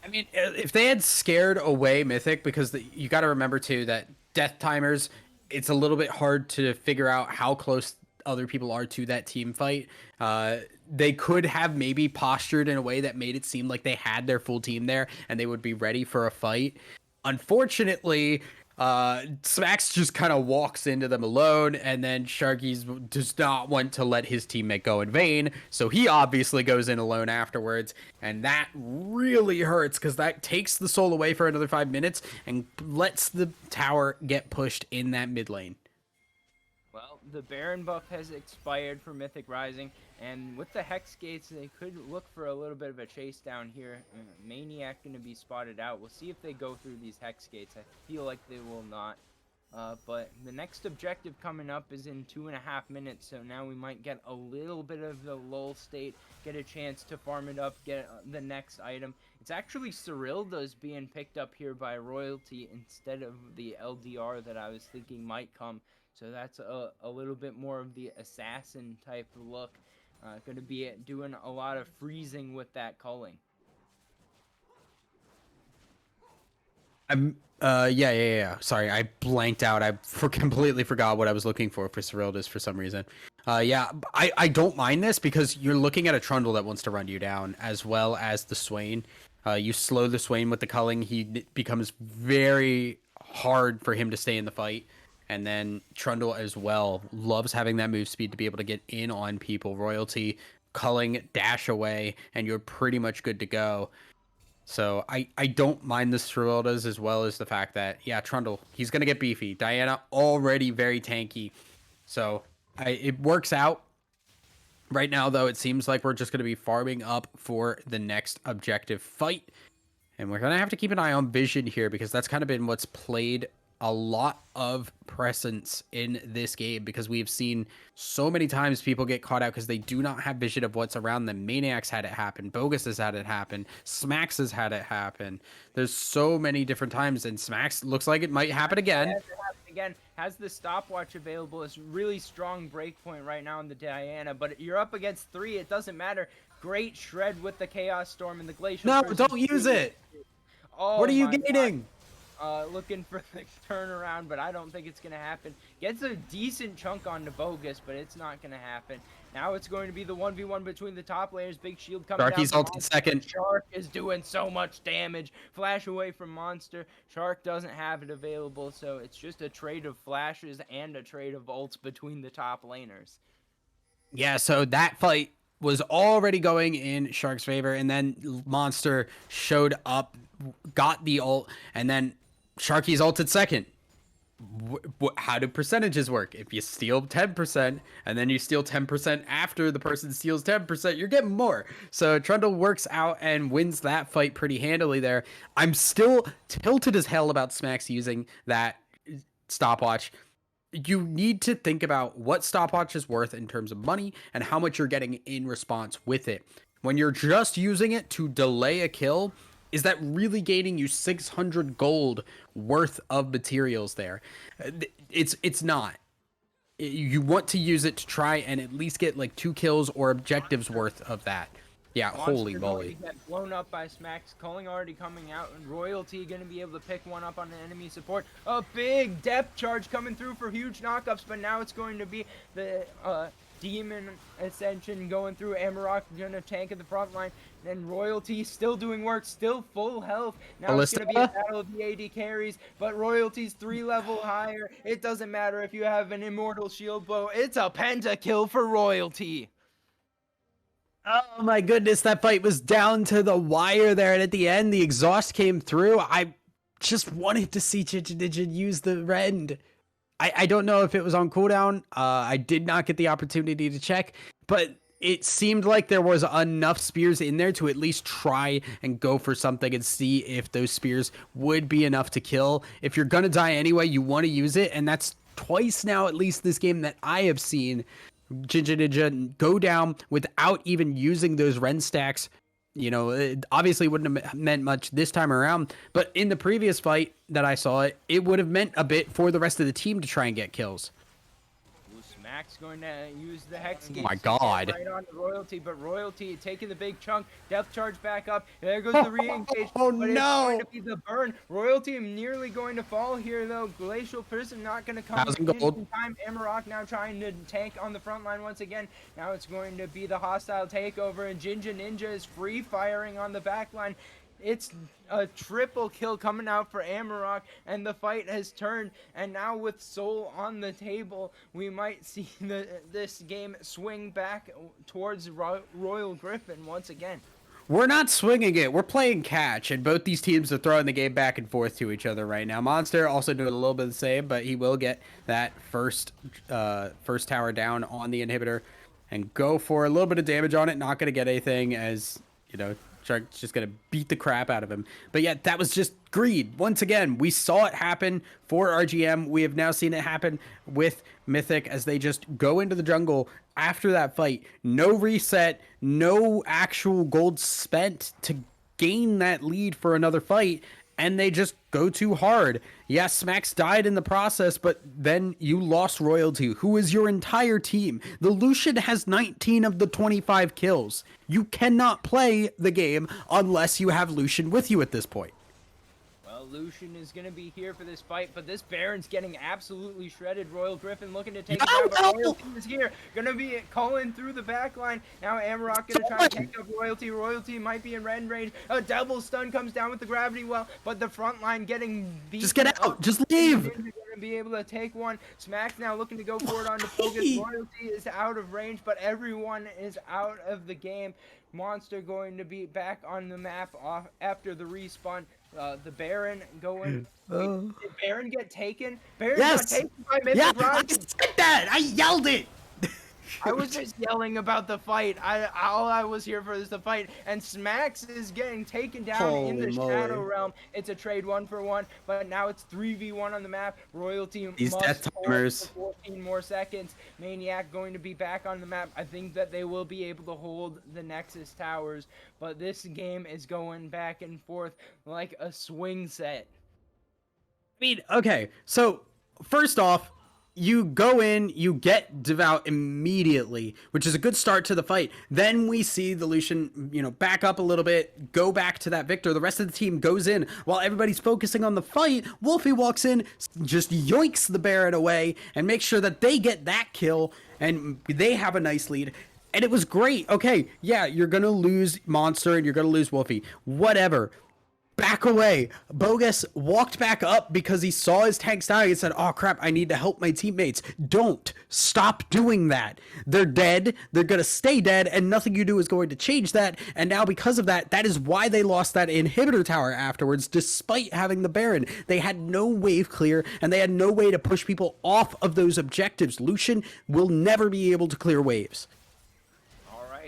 I mean, if they had scared away Mythic, because you got to remember, too, that death timers, it's a little bit hard to figure out how close other people are to that team fight. They could have maybe postured in a way that made it seem like they had their full team there and they would be ready for a fight. Unfortunately, Smacks just kind of walks into them alone, and then Sharky's does not want to let his teammate go in vain, so he obviously goes in alone afterwards, and that really hurts because that takes the soul away for another 5 minutes and lets the tower get pushed in that mid lane.
Well, the Baron buff has expired for Mythic Rising, and with the Hex Gates, they could look for a little bit of a chase down here. Maniac going to be spotted out. We'll see if they go through these Hex Gates. I feel like they will not. But the next objective coming up is in 2.5 minutes, so now we might get a little bit of the lull state, get a chance to farm it up, get the next item. It's actually Cyrilda's being picked up here by Royalty instead of the LDR that I was thinking might come. So that's a little bit more of the assassin type look. Going to be doing a lot of freezing with that culling.
Yeah. Sorry, I blanked out. I completely forgot what I was looking for Cyrilda's for some reason. Yeah, I don't mind this because you're looking at a Trundle that wants to run you down as well as the Swain. You slow the Swain with the culling. He becomes very hard for him to stay in the fight. And then Trundle as well loves having that move speed to be able to get in on people. Royalty, culling, dash away, and you're pretty much good to go. So I don't mind the Cyrildas as well as the fact that, yeah, Trundle, he's going to get beefy. Diana already very tanky. So it works out. Right now, though, it seems like we're just going to be farming up for the next objective fight. And we're going to have to keep an eye on vision here because that's kind of been what's played a lot of presence in this game because we've seen so many times people get caught out because they do not have vision of what's around them. Maniac's had it happen. Bogus has had it happen. Smacks has had it happen. There's so many different times, and Smacks looks like it might happen again.
Has the stopwatch available. It's really strong breakpoint right now in the Diana, but you're up against 3. It doesn't matter. Great shred with the Chaos Storm and the Glacial.
No, don't use it. Oh, what are you gaining?
Looking for the turnaround, but I don't think it's going to happen. Gets a decent chunk onto Bogus, but it's not going to happen. Now it's going to be the 1v1 between the top layers. Big shield coming
Sharky's
down.
ulted second.
Shark is doing so much damage. Flash away from Monster. Shark doesn't have it available, so it's just a trade of flashes and a trade of ults between the top laners.
Yeah, so that fight was already going in Shark's favor, and then Monster showed up, got the ult, and then Sharky's ulted second. How do percentages work? If you steal 10% and then you steal 10% after the person steals 10%, you're getting more. So Trundle works out and wins that fight pretty handily there. I'm still tilted as hell about Smacks using that stopwatch. You need to think about what stopwatch is worth in terms of money and how much you're getting in response with it. When you're just using it to delay a kill, is that really gaining you 600 gold worth of materials there? It's not. You want to use it to try and at least get like 2 kills or objectives worth of that. Yeah, holy moly.
Get blown up by Smacks. Culling already coming out, and Royalty going to be able to pick one up on an enemy support. A big depth charge coming through for huge knockups, but now it's going to be the Demon Ascension going through. Amarok gonna tank at the front line. And Royalty still doing work, still full health. Now it's gonna be a battle of the AD carries, but Royalty's 3 level higher. It doesn't matter if you have an immortal shield bow. It's a pentakill for Royalty.
Oh my goodness, that fight was down to the wire there, and at the end, the exhaust came through. I just wanted to see Chichidijin use the rend. I don't know if it was on cooldown. I did not get the opportunity to check, but it seemed like there was enough spears in there to at least try and go for something and see if those spears would be enough to kill. If you're gonna die anyway, you want to use it, and that's twice now, at least this game, that I have seen Jinja Ninja go down without even using those Ren stacks. You know, it obviously wouldn't have meant much this time around, but in the previous fight that I saw it would have meant a bit for the rest of the team to try and get kills.
Max going to use the Hex Gate.
Oh my god.
Right on to Royalty, but Royalty taking the big chunk. Death charge back up. There goes the re-engage.
Oh
but
no.
It's going to be the burn. Royalty nearly going to fall here though. Glacial Prison not going to come in time. Amarok now trying to tank on the front line once again. Now it's going to be the hostile takeover, and Jinja Ninja is free firing on the back line. It's a triple kill coming out for Amarok, and the fight has turned, and now with Soul on the table, we might see this game swing back towards Royal Griffin once again.
We're not swinging it. We're playing catch, and both these teams are throwing the game back and forth to each other right now. Monster also doing a little bit of the same, but he will get that first tower down on the inhibitor and go for a little bit of damage on it. Not going to get anything, as, you know, Shark's just going to beat the crap out of him. But yeah, that was just greed. Once again, we saw it happen for RGM. We have now seen it happen with Mythic as they just go into the jungle after that fight. No reset, no actual gold spent to gain that lead for another fight, and they just go too hard. Yes, Smax died in the process, but then you lost Royalty, who is your entire team. The Lucian has 19 of the 25 kills. You cannot play the game unless you have Lucian with you at this point.
Lucian is going to be here for this fight, but this Baron's getting absolutely shredded. Royal Griffin looking to take it down, but Royalty is here. Going to be calling through the back line. Now Amarok going to try to take up Royalty. Royalty might be in red range. A double stun comes down with the gravity well, but the front line getting beat.
Just get out. Just leave.
Going to be able to take one. Smack now looking to go for it on the focus. Royalty is out of range, but everyone is out of the game. Monster going to be back on the map off after the respawn. The Baron going. Did Baron get taken? Baron got taken by Mythic.
I said that. I yelled it.
I was just yelling about the fight. All I was here for is the fight. And Smax is getting taken down in the Shadow Realm. It's a trade 1-for-1, but now it's 3v1 on the map. Royalty must
death timers.
For 14 more seconds. Maniac going to be back on the map. I think that they will be able to hold the Nexus towers, but this game is going back and forth like a swing set.
I mean, okay, so first off, you go in, you get Devout immediately, which is a good start to the fight. Then we see the Lucian, you know, back up a little bit, go back to that Victor. The rest of the team goes in while everybody's focusing on the fight. Wolfie walks in, just yoinks the Baron away and makes sure that they get that kill and they have a nice lead. And it was great. Okay, yeah, you're going to lose Monster and you're going to lose Wolfie. Whatever. Back away. Bogus walked back up because he saw his tanks dying and said, oh crap, I need to help my teammates. Don't stop doing that. They're dead. They're going to stay dead, and nothing you do is going to change that. And now because of that, that is why they lost that inhibitor tower afterwards, despite having the Baron. They had no wave clear, and they had no way to push people off of those objectives. Lucian will never be able to clear waves.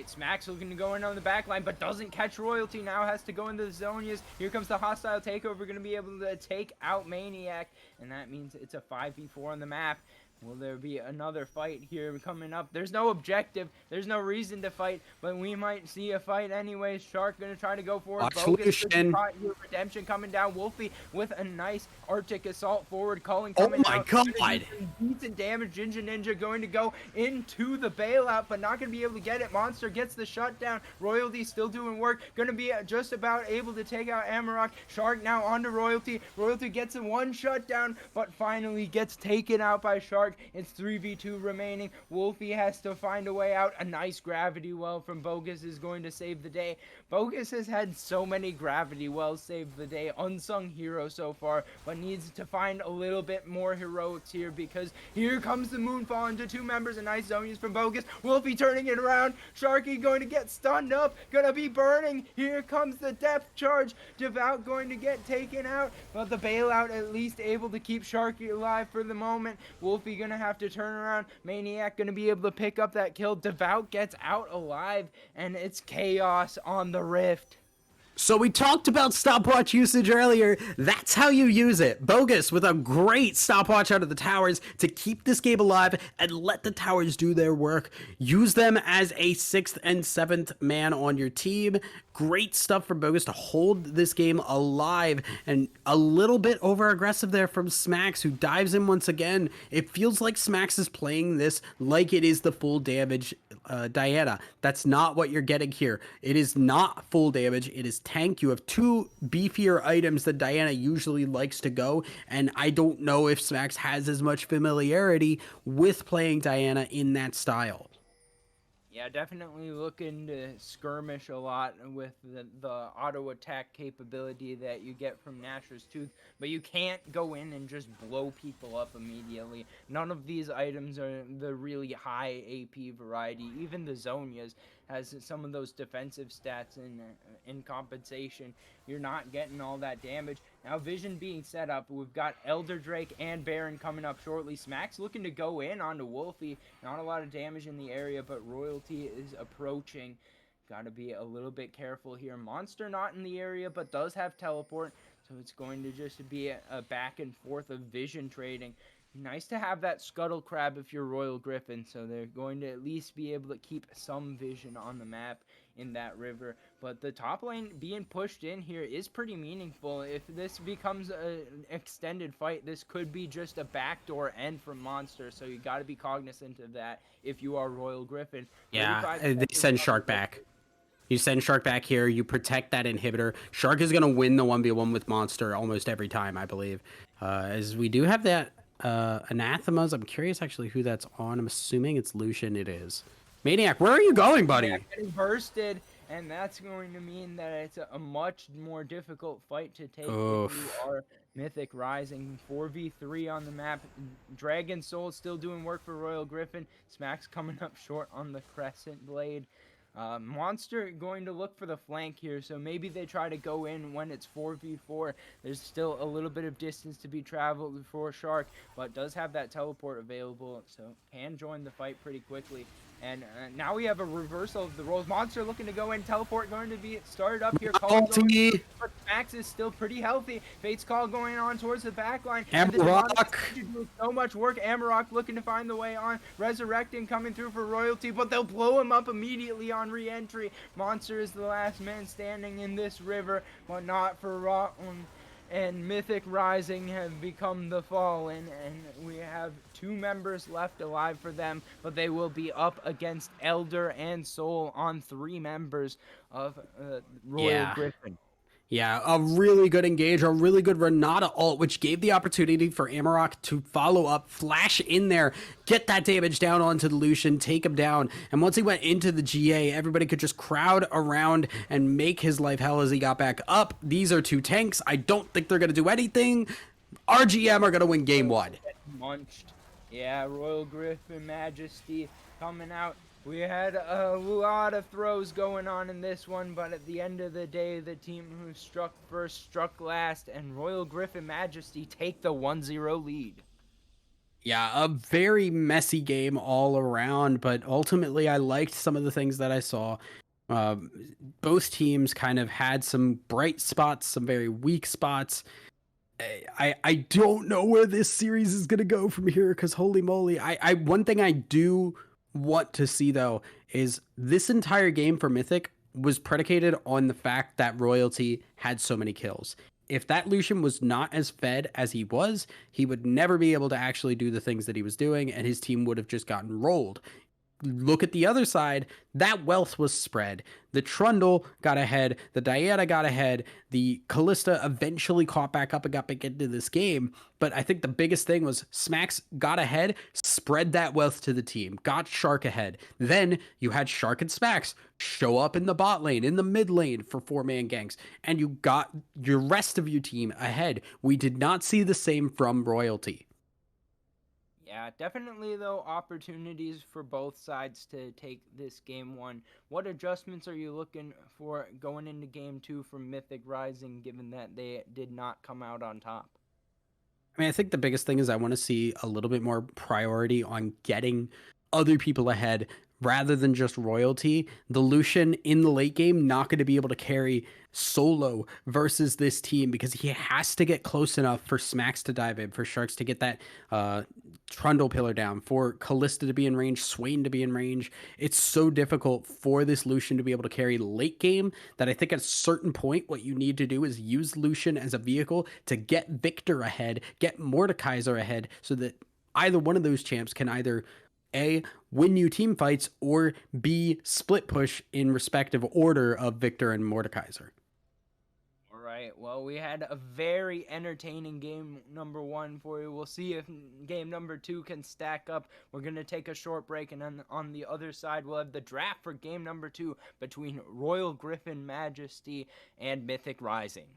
Smack's looking to go in on the back line, but doesn't catch Royalty. Now has to go into the Zonias. Here comes the hostile takeover, going to be able to take out Maniac, and that means it's a 5v4 on the map. Will there be another fight here coming up? There's no objective. There's no reason to fight, but we might see a fight anyways. Shark going to try to go for it. Bogus redemption coming down. Wolfie with a nice Arctic assault forward calling coming out.
Oh my god.
Decent damage. Jinja Ninja going to go into the bailout, but not going to be able to get it. Monster gets the shutdown. Royalty still doing work. Going to be just about able to take out Amarok. Shark now onto Royalty. Royalty gets a one shutdown, but finally gets taken out by Shark. Shark. It's 3v2 remaining. Wolfie has to find a way out. A nice gravity well from Bogus is going to save the day. Bogus has had so many gravity wells save the day. Unsung hero so far, but needs to find a little bit more heroics here, because here comes the Moonfall into 2 members. A nice zone use from Bogus. Wolfie turning it around. Sharky going to get stunned up. Gonna be burning. Here comes the depth charge. Devout going to get taken out, but the bailout at least able to keep Sharky alive for the moment. Wolfie gonna have to turn around. Maniac gonna be able to pick up that kill. Devout gets out alive, and it's chaos on the Rift.
So we talked about stopwatch usage earlier. That's how you use it. Bogus with a great stopwatch out of the towers to keep this game alive and let the towers do their work. Use them as a 6th and 7th man on your team. Great stuff from Bogus to hold this game alive, and a little bit over aggressive there from Smax, who dives in once again. It feels like Smax is playing this like it is the full damage Diana. That's not what you're getting here. It is not full damage. It is tank. You have 2 beefier items that Diana usually likes to go, and I don't know if Smax has as much familiarity with playing Diana in that style.
Yeah, definitely looking to skirmish a lot with the auto attack capability that you get from Nashor's Tooth, but you can't go in and just blow people up immediately. None of these items are the really high AP variety. Even the Zonia's has some of those defensive stats in compensation. You're not getting all that damage. Now Vision being set up, we've got Elder Drake and Baron coming up shortly. Smack's looking to go in onto Wolfie. Not a lot of damage in the area, but Royalty is approaching. Gotta be a little bit careful here. Monster not in the area, but does have teleport, so it's going to just be a back and forth of Vision trading. Nice to have that Scuttle Crab if you're Royal Griffin, so they're going to at least be able to keep some vision on the map in that river. But the top lane being pushed in here is pretty meaningful. If this becomes an extended fight, this could be just a backdoor end from Monster, so you got to be cognizant of that if you are Royal Griffin.
Yeah, they send Shark back. You send Shark back here, you protect that inhibitor. Shark is going to win the 1v1 with Monster almost every time, I believe. As we do have that Anathemas. I'm curious actually who that's on. I'm assuming it's Lucian. It is. Maniac, where are you going, buddy?
Yeah, getting bursted, and that's going to mean that it's a much more difficult fight to take if you are Mythic Rising. 4v3 on the map. Dragon Soul still doing work for Royal Griffin. Smack's coming up short on the Crescent Blade. Monster going to look for the flank here, so maybe they try to go in when it's 4v4. There's still a little bit of distance to be traveled for Shark, but does have that teleport available, so can join the fight pretty quickly. And now we have a reversal of the roles. Monster looking to go in. Teleport going to be started up here. But Max is still pretty healthy. Fate's Call going on towards the back line.
Amarok
doing so much work. Amarok looking to find the way on. Resurrecting coming through for Royalty, but they'll blow him up immediately on re-entry. Monster is the last man standing in this river, but not for Rotten. And Mythic Rising have become the Fallen, and we have 2 members left alive for them, but they will be up against Elder and Soul on 3 members of Royal Griffin.
Yeah, a really good engage, a really good Renata ult, which gave the opportunity for Amarok to follow up, flash in there, get that damage down onto the Lucian, take him down. And once he went into the GA, everybody could just crowd around and make his life hell as he got back up. These are 2 tanks. I don't think they're going to do anything. RGM are going to win game 1.
Munched. Yeah, Royal Griffin Majesty coming out. We had a lot of throws going on in this one, but at the end of the day, the team who struck first struck last, and Royal Griffin Majesty take the 1-0 lead.
Yeah, a very messy game all around, but ultimately I liked some of the things that I saw. Both teams kind of had some bright spots, some very weak spots. I don't know where this series is going to go from here, because holy moly. One thing I do want to see though is this entire game for Mythic was predicated on the fact that Royalty had so many kills. If that Lucian was not as fed as he was, he would never be able to actually do the things that he was doing, and his team would have just gotten rolled. look at the other side, that wealth was spread. The Trundle got ahead, the Diana got ahead, the Callista eventually caught back up and got back into this game. But I think the biggest thing was Smacks got ahead, spread that wealth to the team, got Shark ahead. Then you had Shark and Smacks show up in the bot lane, in the mid lane for 4-man ganks, and you got your rest of your team ahead. We did not see the same from Royalty.
Yeah, definitely though opportunities for both sides to take this game one. What adjustments are you looking for going into game two from Mythic Rising, given that they did not come out on top?
I mean, I think the biggest thing is I want to see a little bit more priority on getting other people ahead rather than just Royalty. The Lucian in the late game not going to be able to carry solo versus this team because he has to get close enough for Smacks to dive in, for Sharks to get that Trundle pillar down, for Callista to be in range, Swain to be in range. It's so difficult for this Lucian to be able to carry late game that I think at a certain point, what you need to do is use Lucian as a vehicle to get Victor ahead, get Mordekaiser ahead, so that either one of those champs can either A, win new team fights, or B, split push in respective order of Victor and Mordekaiser.
All right. Well, we had a very entertaining game number one for you. We'll see if game number two can stack up. We're going to take a short break, and then on the other side, we'll have the draft for game number two between Royal Griffin, Majesty, and Mythic Rising.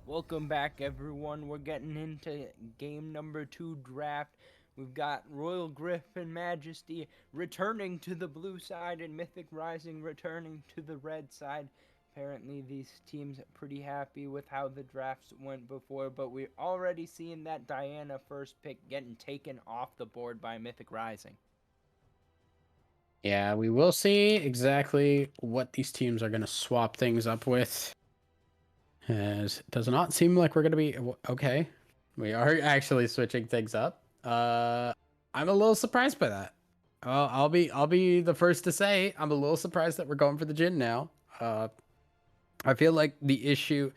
Welcome back, everyone. We're getting into game number 2 draft. We've got Royal Griffin Majesty returning to the blue side and Mythic Rising returning to the red side. Apparently, these teams are pretty happy with how the drafts went before, but we're already seeing that Diana first pick getting taken off the board by Mythic Rising.
Yeah, we will see exactly what these teams are going to swap things up with. As it does not seem like we're going to be okay. We are actually switching things up. I'm a little surprised by that. I'll be the first to say I'm a little surprised that we're going for the Jhin now. I feel like the issue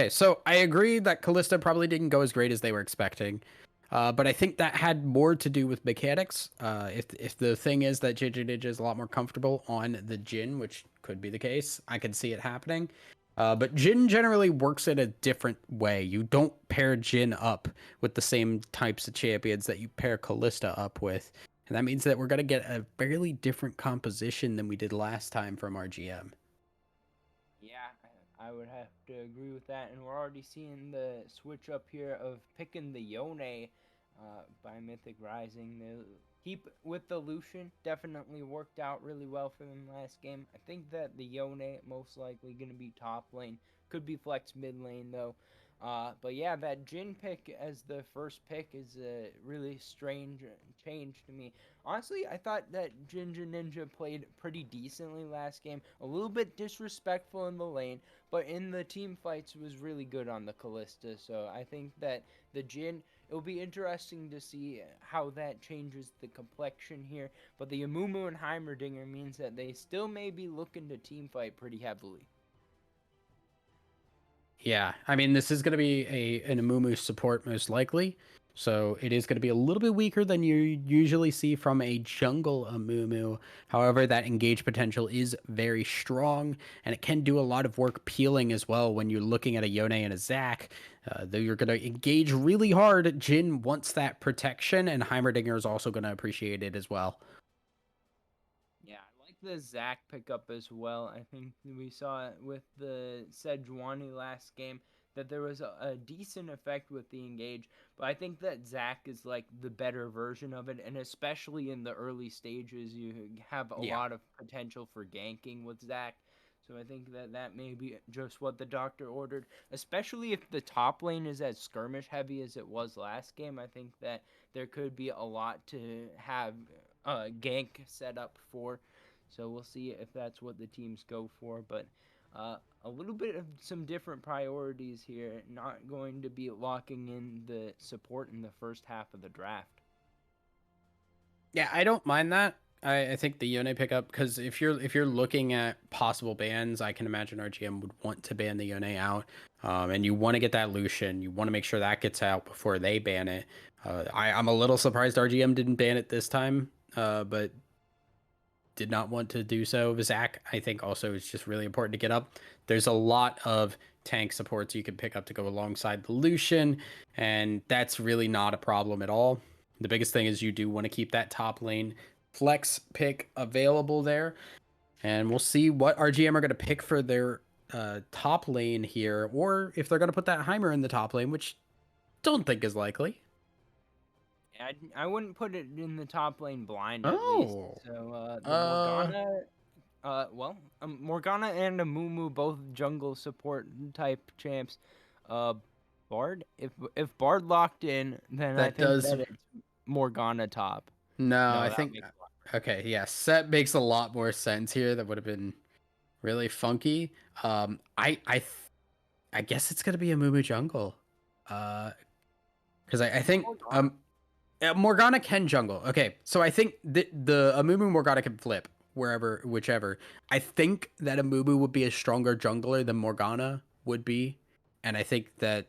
so I agree that Kalista probably didn't go as great as they were expecting. But I think that had more to do with mechanics. If the thing is that Ginger Ninja is a lot more comfortable on the Jhin, which could be the case, I can see it happening. But Jhin generally works in a different way. You don't pair Jhin up with the same types of champions that you pair Kalista up with. And that means that we're going to get a fairly different composition than we did last time from our GM.
Yeah, I would have to agree with that. And we're already seeing the switch up here of picking the Yone by Mythic Rising. The keep with the Lucian definitely worked out really well for them last game. I think that the Yone most likely going to be top lane. Could be flex mid lane though. But yeah, that Jhin pick as the first pick is a really strange change to me. Honestly, I thought that Ginger Ninja played pretty decently last game. A little bit disrespectful in the lane, but in the team fights was really good on the Kalista. So I think that the Jhin, it'll be interesting to see how that changes the complexion here. But the Amumu and Heimerdinger means that they still may be looking to team fight pretty heavily.
Yeah, I mean, this is going to be an Amumu support most likely. So it is going to be a little bit weaker than you usually see from a jungle Amumu. However, that engage potential is very strong, and it can do a lot of work peeling as well when you're looking at a Yone and a Zac. Though you're going to engage really hard, Jhin wants that protection, and Heimerdinger is also going to appreciate it as well.
Yeah, I like the Zac pickup as well. I think we saw it with the Sejuani last game that there was a decent effect with the engage, but I think that Zac is like the better version of it, and especially in the early stages, you have a
Yeah.
lot of potential for ganking with Zac. So I think that that may be just what the doctor ordered, especially if the top lane is as skirmish heavy as it was last game. I think that there could be a lot to have gank set up for. So we'll see if that's what the teams go for. But a little bit of some different priorities here. Not going to be locking in the support in the first half of the draft.
Yeah, I don't mind that. I think the Yone pickup, because if you're looking at possible bans, I can imagine our GM would want to ban the Yone out, and you want to get that Lucian. You want to make sure that gets out before they ban it. I'm a little surprised our GM didn't ban it this time, but did not want to do so. Zac, I think, also is just really important to get up. There's a lot of tank supports you can pick up to go alongside the Lucian, and that's really not a problem at all. The biggest thing is you do want to keep that top lane flex pick available there. And we'll see what our GM are going to pick for their top lane here, or if they're going to put that Heimer in the top lane, which don't think is likely.
I wouldn't put it in the top lane blind at least.
Oh.
So the Morgana, Morgana and a Mumu, both jungle support type champs. Bard, if Bard locked in, then I
That
think
does.
that it's Morgana top.
No,
No,
I
that
think.
makes
Okay, yeah, set makes a lot more sense here. That would have been really funky. I guess it's gonna be a Mumu jungle. Because I think Morgana can jungle. Okay, so I think the Amumu Morgana can flip wherever, whichever. I think that Amumu would be a stronger jungler than Morgana would be, and I think that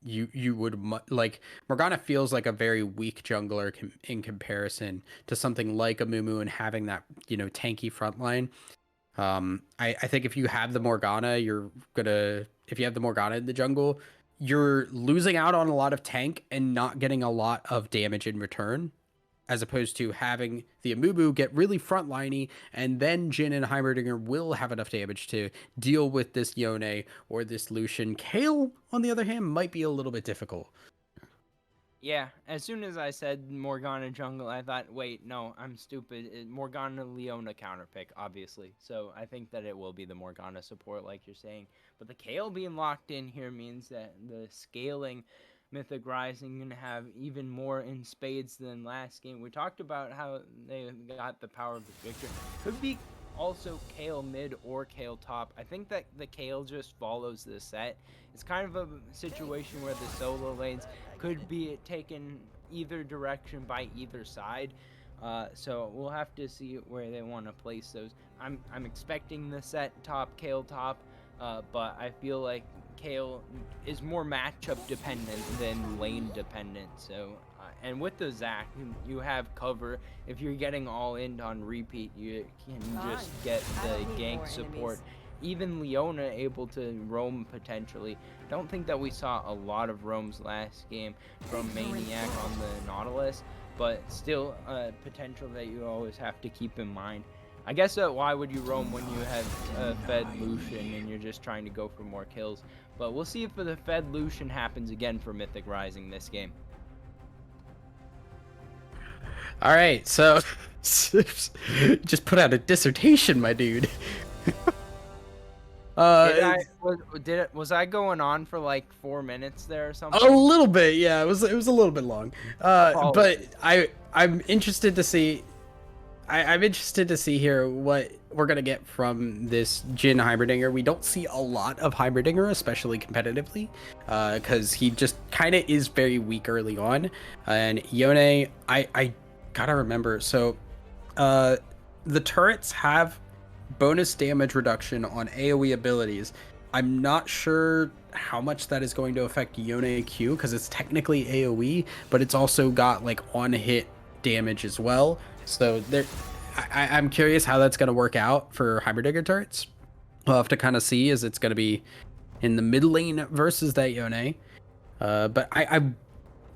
you would like Morgana feels like a very weak jungler in comparison to something like Amumu and having that tanky front line. I think if you have the Morgana, if you have the Morgana in the jungle, you're losing out on a lot of tank and not getting a lot of damage in return. as opposed to having the Amumu get really frontliney, and then Jhin and Heimerdinger will have enough damage to deal with this Yone or this Lucian. Kayle, on the other hand, might be a little bit difficult.
Yeah, as soon as I said Morgana jungle, I thought, wait, no, I'm stupid. Morgana Leona counterpick, obviously. So I think that it will be the Morgana support, like you're saying. But the Kayle being locked in here means that the scaling Mythic Rising can have even more in spades than last game. We talked about how they got the power of the Victor. Could be also Kayle mid or Kayle top. I think that the Kayle just follows the set. It's kind of a situation where the solo lanes could be taken either direction by either side. So we'll have to see where they want to place those. I'm expecting the set top, Kayle top, but I feel like Kayle is more matchup dependent than lane dependent. So and with the Zac, you have cover. If you're getting all in on repeat, you can just get the gank support. Even Leona able to roam potentially. Don't think that we saw a lot of roams last game from Maniac on the Nautilus, but still potential that you always have to keep in mind. I guess why would you roam when you have fed Lucian and you're just trying to go for more kills? But we'll see if the fed Lucian happens again for Mythic Rising this game.
All right, so just put out a dissertation, my dude.
Was I going on for like 4 minutes there or something?
A little bit, yeah. It was a little bit long. But I'm interested to see. I'm interested to see here what we're gonna get from this Jhin Heimerdinger. We don't see a lot of Heimerdinger, especially competitively, because he just kind of is very weak early on. And Yone, I gotta remember. So, the turrets have bonus damage reduction on AoE abilities. I'm not sure how much that is going to affect Yone Q because it's technically AoE, but it's also got like on hit damage as well. So there, I'm curious how that's going to work out for Heimerdinger turrets. We'll have to kind of see as it's going to be in the mid lane versus that Yone. But I'm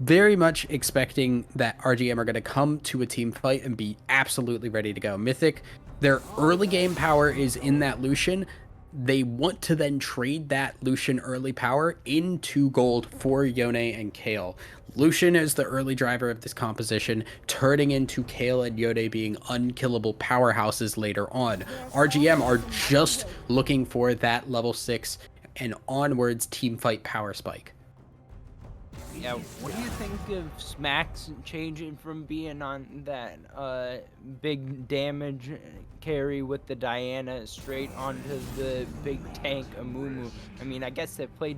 very much expecting that RGM are going to come to a team fight and be absolutely ready to go. Mythic, their early game power is in that Lucian. They want to then trade that Lucian early power into gold for Yone and Kayle. Lucian is the early driver of this composition, turning into Kayle and Yone being unkillable powerhouses later on. RGM are just looking for that level 6 and onwards team fight power spike.
Yeah, what do you think of Smacks changing from being on that big damage carry with the Diana straight onto the big tank Amumu? I mean, I guess they played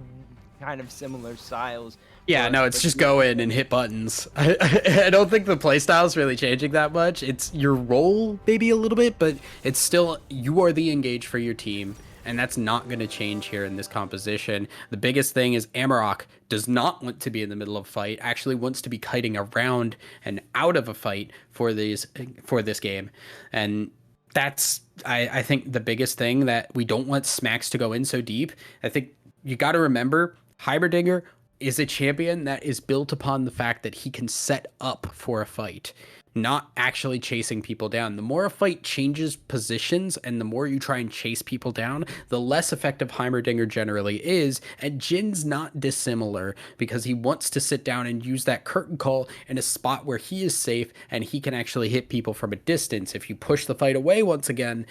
kind of similar styles.
Yeah, no, it's just go in and hit buttons. I don't think the playstyle is really changing that much. It's your role maybe a little bit, but it's still, you are the engage for your team. And that's not going to change here in this composition. The biggest thing is Amarok does not want to be in the middle of a fight, actually wants to be kiting around and out of a fight for this game. And that's, I think, the biggest thing, that we don't want Smacks to go in so deep. I think you got to remember, Heimerdinger is a champion that is built upon the fact that he can set up for a fight, not actually chasing people down. The more a fight changes positions and the more you try and chase people down, the less effective Heimerdinger generally is. And Jin's not dissimilar, because he wants to sit down and use that curtain call in a spot where he is safe and he can actually hit people from a distance. If you push the fight away once again,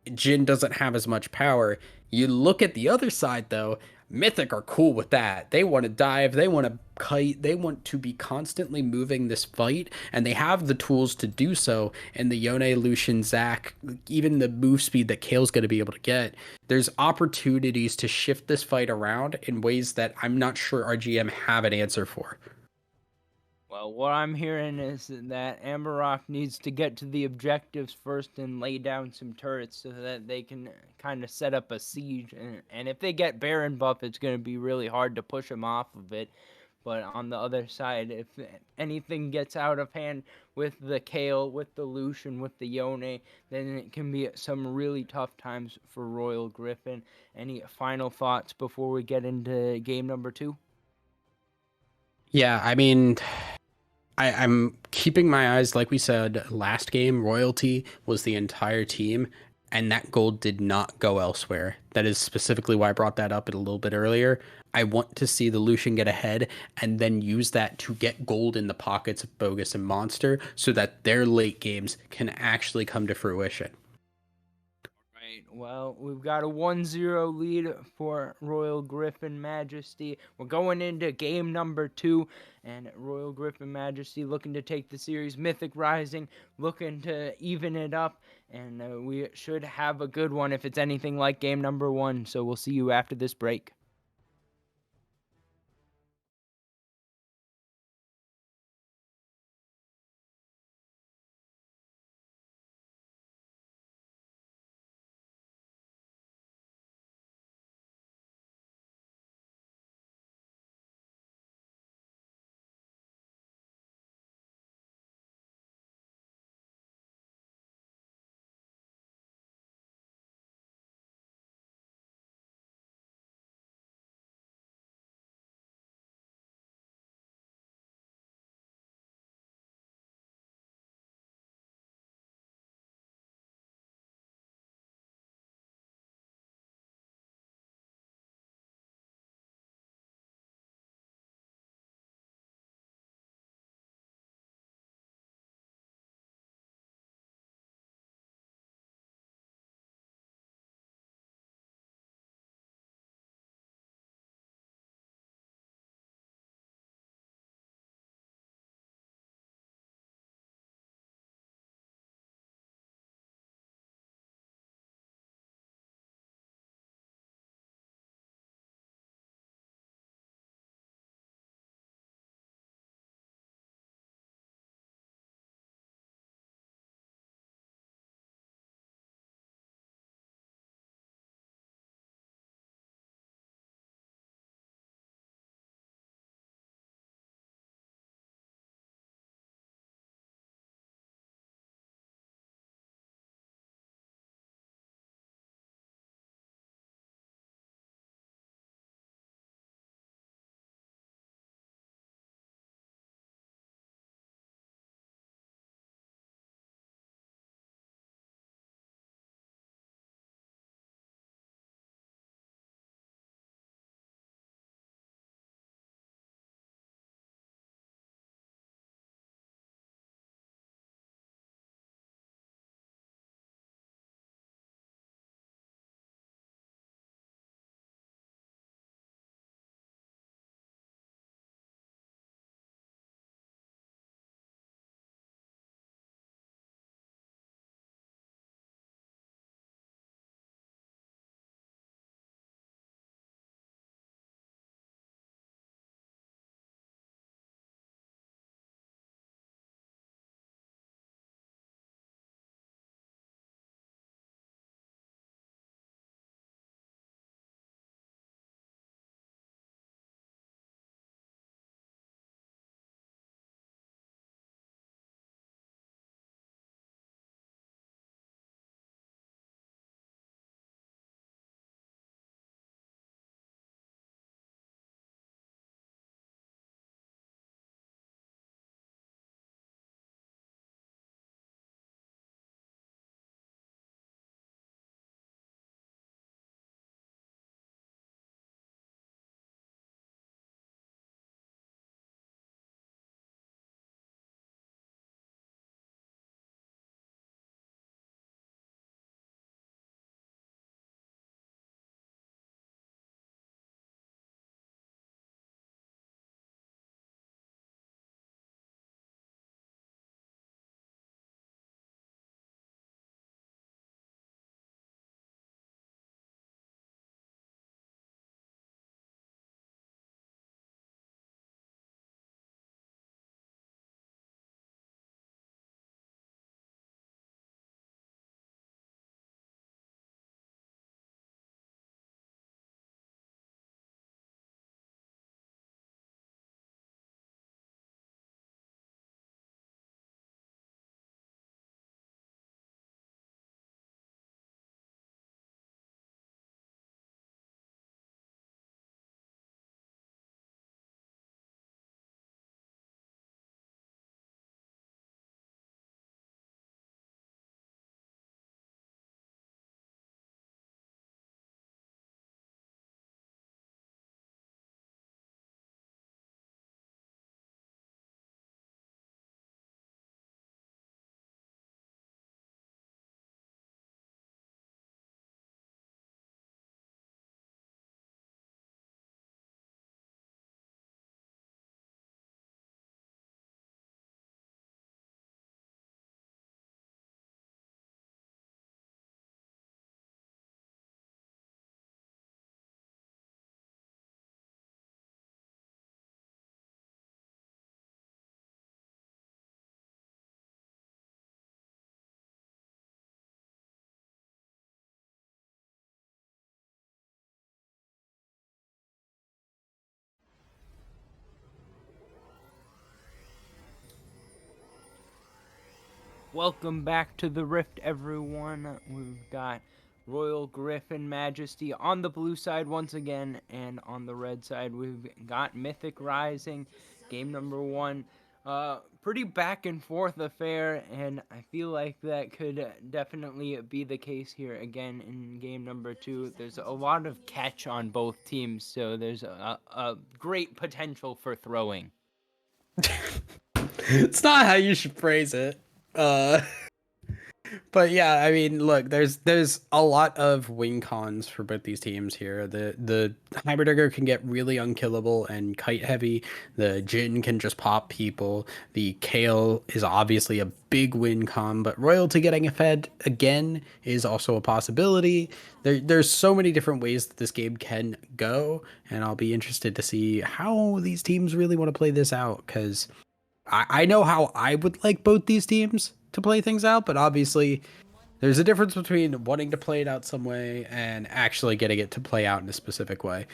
Jhin doesn't have as much power. You look at the other side though, Mythic are cool with that. They want to dive, they want to kite, they want to be constantly moving this fight, and they have the tools to do so in the Yone, Lucian, Zac, even the move speed that Kayle's going to be able to get. There's opportunities to shift this fight around in ways that I'm not sure RGM have an answer for.
Well, what I'm hearing is that Amarok needs to get to the objectives first and lay down some turrets so that they can kind of set up a siege. And if they get Baron buff, it's going to be really hard to push them off of it. But on the other side, if anything gets out of hand with the Kayle, with the Lucian, with the Yone, then it can be some really tough times for Royal Griffin. Any final thoughts before we get into game number 2?
Yeah, I mean, I'm keeping my eyes, like we said last game, royalty was the entire team, and that gold did not go elsewhere. That is specifically why I brought that up a little bit earlier. I want to see the Lucian get ahead and then use that to get gold in the pockets of Bogus and Monster so that their late games can actually come to fruition.
Right. Well, we've got a 1-0 lead for Royal Griffin Majesty. We're going into game number 2, and Royal Griffin Majesty looking to take the series. Mythic Rising looking to even it up, and we should have a good one if it's anything like game number 1. So we'll see you after this break. Welcome back to the Rift, everyone. We've got Royal Griffin Majesty on the blue side once again, and on the red side we've got Mythic Rising, game number 1. Pretty back and forth affair, and I feel like that could definitely be the case here again in game number 2. There's a lot of catch on both teams, so there's a great potential for throwing.
It's not how you should phrase it. But yeah, I mean, look, there's a lot of win cons for both these teams here. The Hybridigger can get really unkillable and kite heavy. The Jhin can just pop people. The Kale is obviously a big win con, but Royalty getting a fed again is also a possibility. There's so many different ways that this game can go, and I'll be interested to see how these teams really want to play this out, because I know how I would like both these teams to play things out, but obviously there's a difference between wanting to play it out some way and actually getting it to play out in a specific way.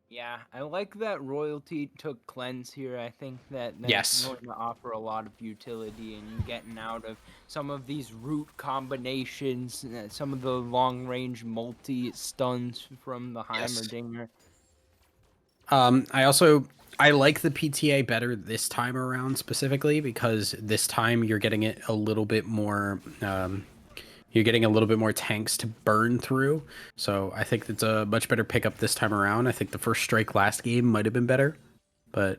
Yeah, I like that Royalty took Cleanse here. I think that that's
Yes.
going to offer a lot of utility in getting out of some of these root combinations, some of the long-range multi-stuns from the Heimerdinger.
I like the PTA better this time around specifically because this time you're getting it a little bit more you're getting a little bit more tanks to burn through. So I think it's a much better pickup this time around. I think the first strike last game might have been better, but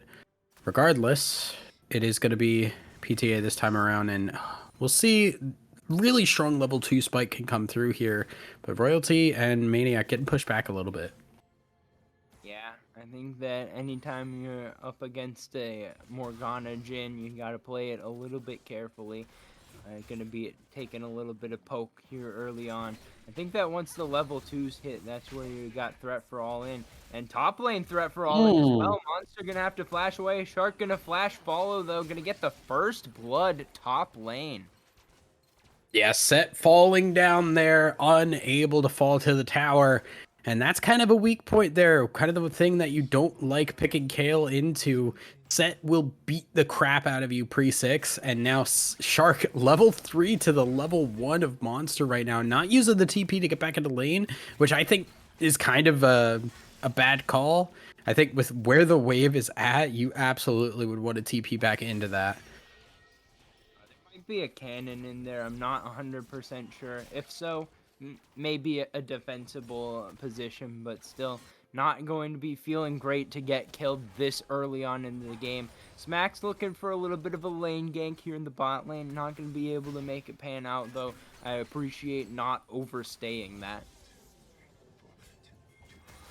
regardless, it is going to be PTA this time around, and we'll see. Really strong level 2 spike can come through here, but Royalty and Maniac getting pushed back a little bit.
Yeah, I think that anytime you're up against a Morgana Jhin, you got to play it a little bit carefully. Going to be taking a little bit of poke here early on. I think that once the level 2s hit, that's where you got threat for all in. And top lane threat for all in as well. Monster going to have to flash away. Shark going to flash follow, though. Going to get the first blood top lane.
Yeah, Set falling down there, unable to fall to the tower. And that's kind of a weak point there. Kind of the thing that you don't like picking Kale into. Set will beat the crap out of you pre-6. And now Shark level 3 to the level 1 of Monster right now. Not using the TP to get back into lane, which I think is kind of a bad call. I think with where the wave is at, you absolutely would want to TP back into that.
There might be a cannon in there. I'm not 100% sure. If so, maybe a defensible position, but still not going to be feeling great to get killed this early on in the game. Smack's looking for a little bit of a lane gank here in the bot lane. Not going to be able to make it pan out, though. I appreciate not overstaying that.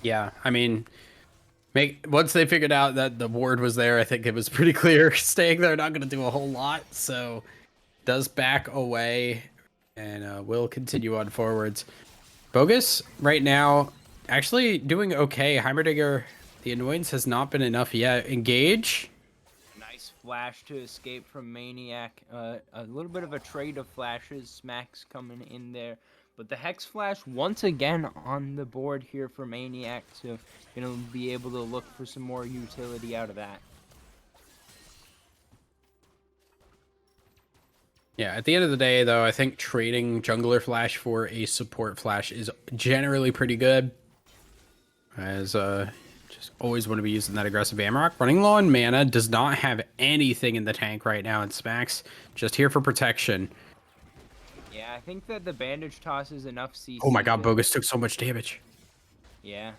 Yeah, I mean, once they figured out that the ward was there, I think it was pretty clear staying there not going to do a whole lot. So does back away and will continue on forwards. Bogus right now actually doing okay. Heimerdinger, the annoyance has not been enough yet. Engage.
Nice flash to escape from Maniac. A little bit of a trade of flashes. Smack's coming in there. But the Hex Flash once again on the board here for Maniac. So going to be able to look for some more utility out of that.
Yeah, at the end of the day, though, I think trading Jungler Flash for a support Flash is generally pretty good. As just always want to be using that aggressive Amrock. Running low on mana, does not have anything in the tank right now, and Smacks just here for protection.
Yeah, I think that the bandage toss is enough CC.
Oh my god, Bogus took so much damage.
Yeah.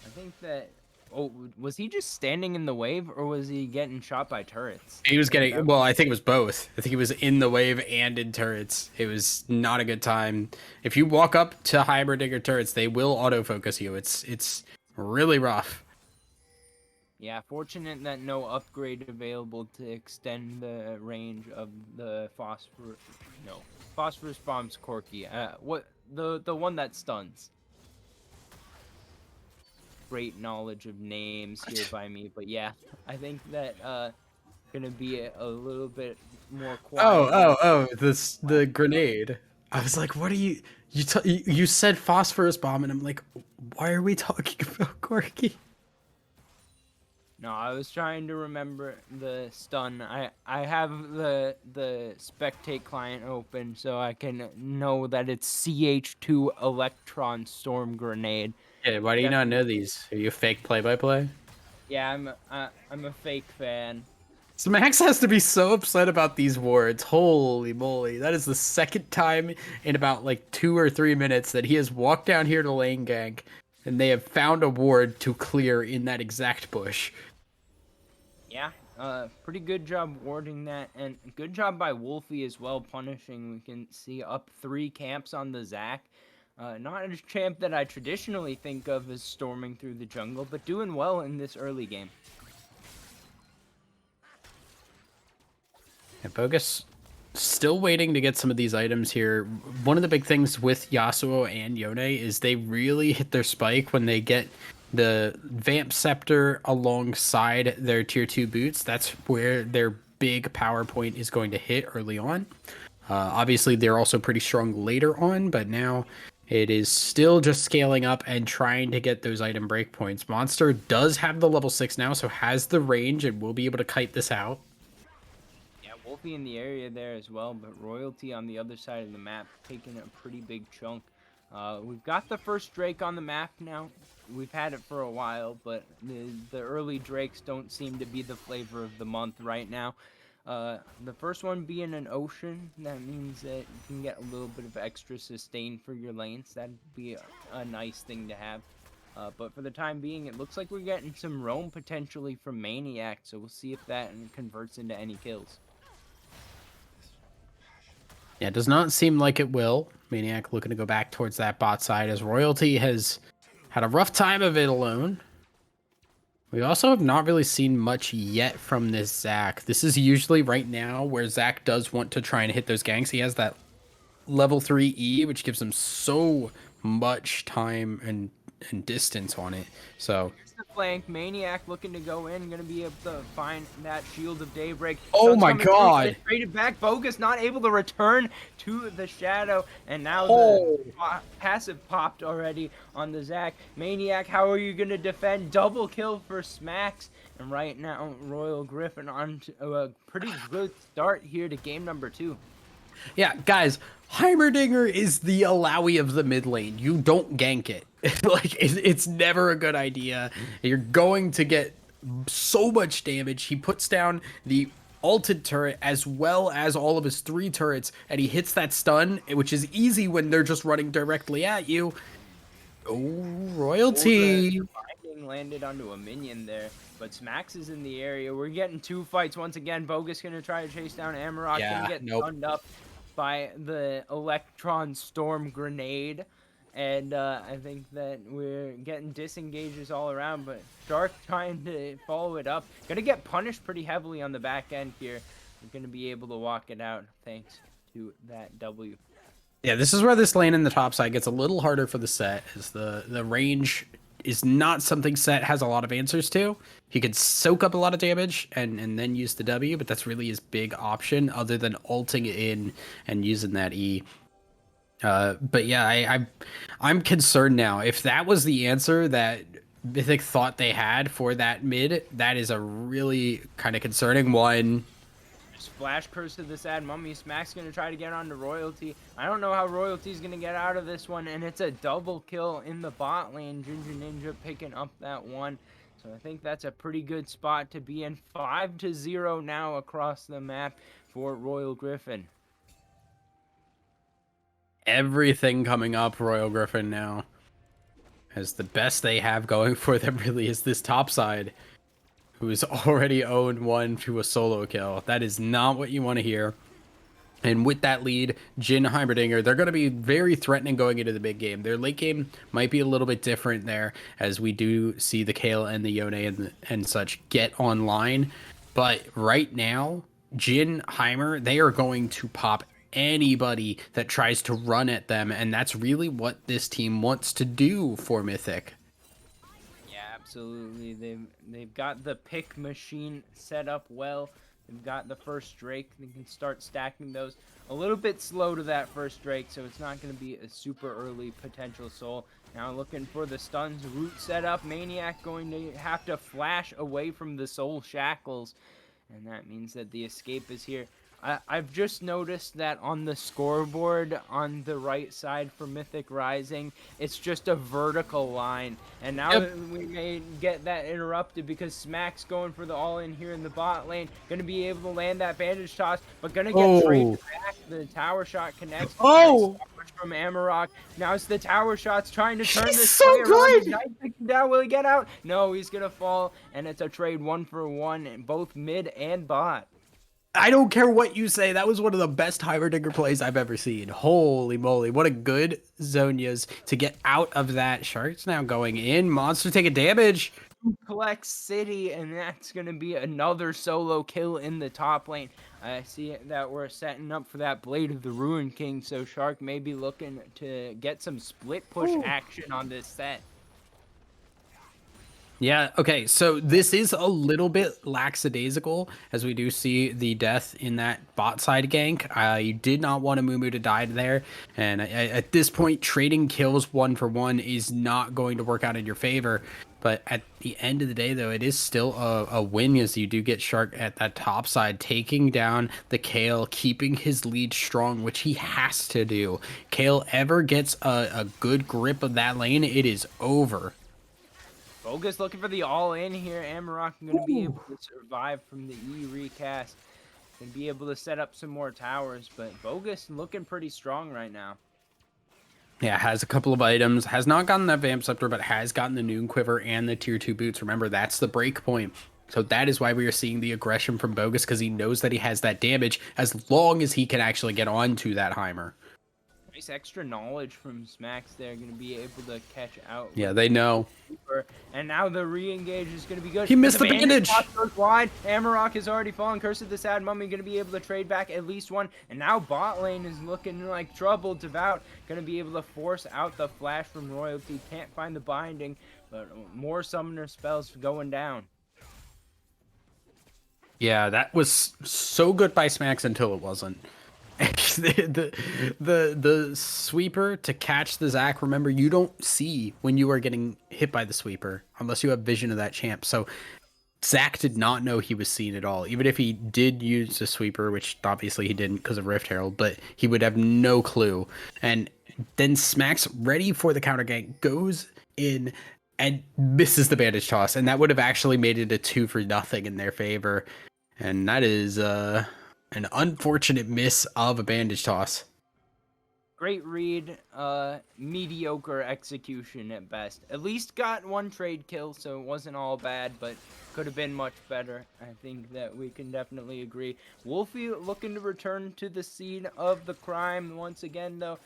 I think that... Oh, was he just standing in the wave, or was he getting shot by turrets?
He was getting... Well, I think it was both. I think he was in the wave and in turrets. It was not a good time. If you walk up to Heimerdinger turrets, they will autofocus you. It's really rough.
Yeah, fortunate that no upgrade available to extend the range of the phosphorus... No. Phosphorus bomb's Corki. What the one that stuns. Great knowledge of names here by me, but yeah, I think that gonna be a little bit more quiet.
The grenade. I was like, what are you said phosphorus bomb, and I'm like, why are we talking about Corki?
No, I was trying to remember the stun. I have the spectate client open so I can know that it's CH2 Electron Storm Grenade.
Yeah, why do you not know these? Are you a fake play-by-play?
Yeah, I'm a fake fan.
So Max has to be so upset about these wards. Holy moly. That is the second time in about like 2 or 3 minutes that he has walked down here to lane gank and they have found a ward to clear in that exact bush.
Yeah, pretty good job warding that, and good job by Wolfie as well, punishing. We can see up 3 camps on the Zac. Not a champ that I traditionally think of as storming through the jungle, but doing well in this early game.
And Bogus still waiting to get some of these items here. One of the big things with Yasuo and Yone is they really hit their spike when they get the Vamp Scepter alongside their tier 2 boots. That's where their big power point is going to hit early on. Obviously, they're also pretty strong later on, but now it is still just scaling up and trying to get those item breakpoints. Monster does have the level 6 now, so has the range and will be able to kite this out.
Yeah, Wolfie in the area there as well, but Royalty on the other side of the map taking a pretty big chunk. We've got the first Drake on the map now. We've had it for a while, but the early Drakes don't seem to be the flavor of the month right now. The first one being an ocean, that means that you can get a little bit of extra sustain for your lanes. That'd be a nice thing to have. But for the time being, it looks like we're getting some roam potentially from Maniac, so we'll see if that converts into any kills.
Yeah, it does not seem like it will. Maniac looking to go back towards that bot side as Royalty has had a rough time of it alone. We also have not really seen much yet from this Zac. This is usually right now where Zac does want to try and hit those ganks. He has that level 3 E, which gives him so much time and distance on it. So
The flank, Maniac looking to go in, gonna be able to find that Shield of Daybreak.
oh
Sun's
my
coming through, but
god.
it's traded back. Bogus not able to return to the Shadow, and now
Oh.
the passive popped already on the Zac. Maniac, how are you gonna defend? Double kill for Smacks, and right now Royal Griffin on to a pretty good start here to game number 2.
Yeah, guys, Heimerdinger is the Alawi of the mid lane. You don't gank it. Like, it's never a good idea. You're going to get so much damage. He puts down the ulted turret as well as all of his 3 turrets, and he hits that stun, which is easy when they're just running directly at you. Oh, Royalty.
The binding landed onto a minion there, but Smacks is in the area. We're getting 2 fights once again. Bogus gonna try to chase down Amarok, gonna get stunned up by the Electron Storm Grenade. And I think that we're getting disengages all around, but Shark trying to follow it up. Gonna get punished pretty heavily on the back end here. We're gonna be able to walk it out thanks to that W.
Yeah, this is where this lane in the top side gets a little harder for the set, as the range is not something Set has a lot of answers to. He could soak up a lot of damage and then use the W, but that's really his big option other than ulting in and using that E. But yeah, I'm concerned now. If that was the answer that Mythic thought they had for that mid, that is a really kind of concerning one.
Just flash curse to the sad mummy. Smack's gonna try to get onto Royalty. I don't know how Royalty's gonna get out of this one, and it's a double kill in the bot lane. Ginger Ninja picking up that one. So I think that's a pretty good spot to be in. 5-0 now across the map for Royal Griffin.
Everything coming up Royal Griffin now, as the best they have going for them really is this top side, who's already owned one to a solo kill. That is not what you want to hear. And with that lead, Jin Heimerdinger, they're going to be very threatening going into the big game. Their late game might be a little bit different there, as we do see the Kale and the Yone and such get online. But right now, Jin Heimer, they are going to pop anybody that tries to run at them, and that's really what this team wants to do for Mythic.
Yeah, absolutely. They've got the pick machine set up well. They've got the first Drake. They can start stacking those a little bit slow to that first Drake, so it's not going to be a super early potential soul. Now looking for the stuns, root setup. Maniac going to have to flash away from the soul shackles, and that means that the escape is here. I've just noticed that on the scoreboard on the right side for Mythic Rising, it's just a vertical line. And now we may get that interrupted because Smack's going for the all-in here in the bot lane. Going to be able to land that bandage toss, but going to get traded back. The tower shot connects. Nice from Amarok. Now it's the tower shots trying to turn this play around. Down. Will he get out? No, he's going to fall. And it's a trade 1-for-1 in both mid and bot.
I don't care what you say. That was one of the best Heimerdinger plays I've ever seen. Holy moly. What a good Zonia's to get out of that. Shark's now going in. Monster taking damage.
Collect City, and that's going to be another solo kill in the top lane. I see that we're setting up for that Blade of the Ruin King, so Shark may be looking to get some split push action on this set.
Yeah, okay, so this is a little bit lackadaisical, as we do see the death in that bot side gank. You did not want a Mumu to die there, and at this point, trading kills 1-for-1 is not going to work out in your favor. But at the end of the day, though, it is still a win, as you do get Shark at that top side, taking down the Kale, keeping his lead strong, which he has to do. Kale ever gets a good grip of that lane, it is over.
Bogus looking for the all-in here. Amarok going to be able to survive from the E recast and be able to set up some more towers, but Bogus looking pretty strong right now.
Yeah, has a couple of items, has not gotten that Vamp Scepter, but has gotten the Noon Quiver and the Tier 2 boots. Remember, that's the break point. So that is why we are seeing the aggression from Bogus, because he knows that he has that damage as long as he can actually get onto that Heimer.
Nice extra knowledge from Smacks there, going to be able to catch out.
Yeah, they know.
And now the re-engage is going to be good.
He missed the bandage.
Goes wide. Amarok has already fallen. Curse of the Sad Mummy going to be able to trade back at least one. And now bot lane is looking like trouble. Devout going to be able to force out the flash from Royalty. Can't find the binding, but more summoner spells going down.
Yeah, that was so good by Smacks until it wasn't. the sweeper to catch the Zac, remember, you don't see when you are getting hit by the sweeper unless you have vision of that champ. So Zac did not know he was seen at all, even if he did use the sweeper, which obviously he didn't because of Rift Herald, but he would have no clue. And then Smacks, ready for the counter gank, goes in and misses the bandage toss, and that would have actually made it a 2-for-0 in their favor. And that is an unfortunate miss of a bandage toss.
Great read, mediocre execution at best. At least got one trade kill, so it wasn't all bad, but could have been much better. I think that we can definitely agree. Wolfie looking to return to the scene of the crime once again, though.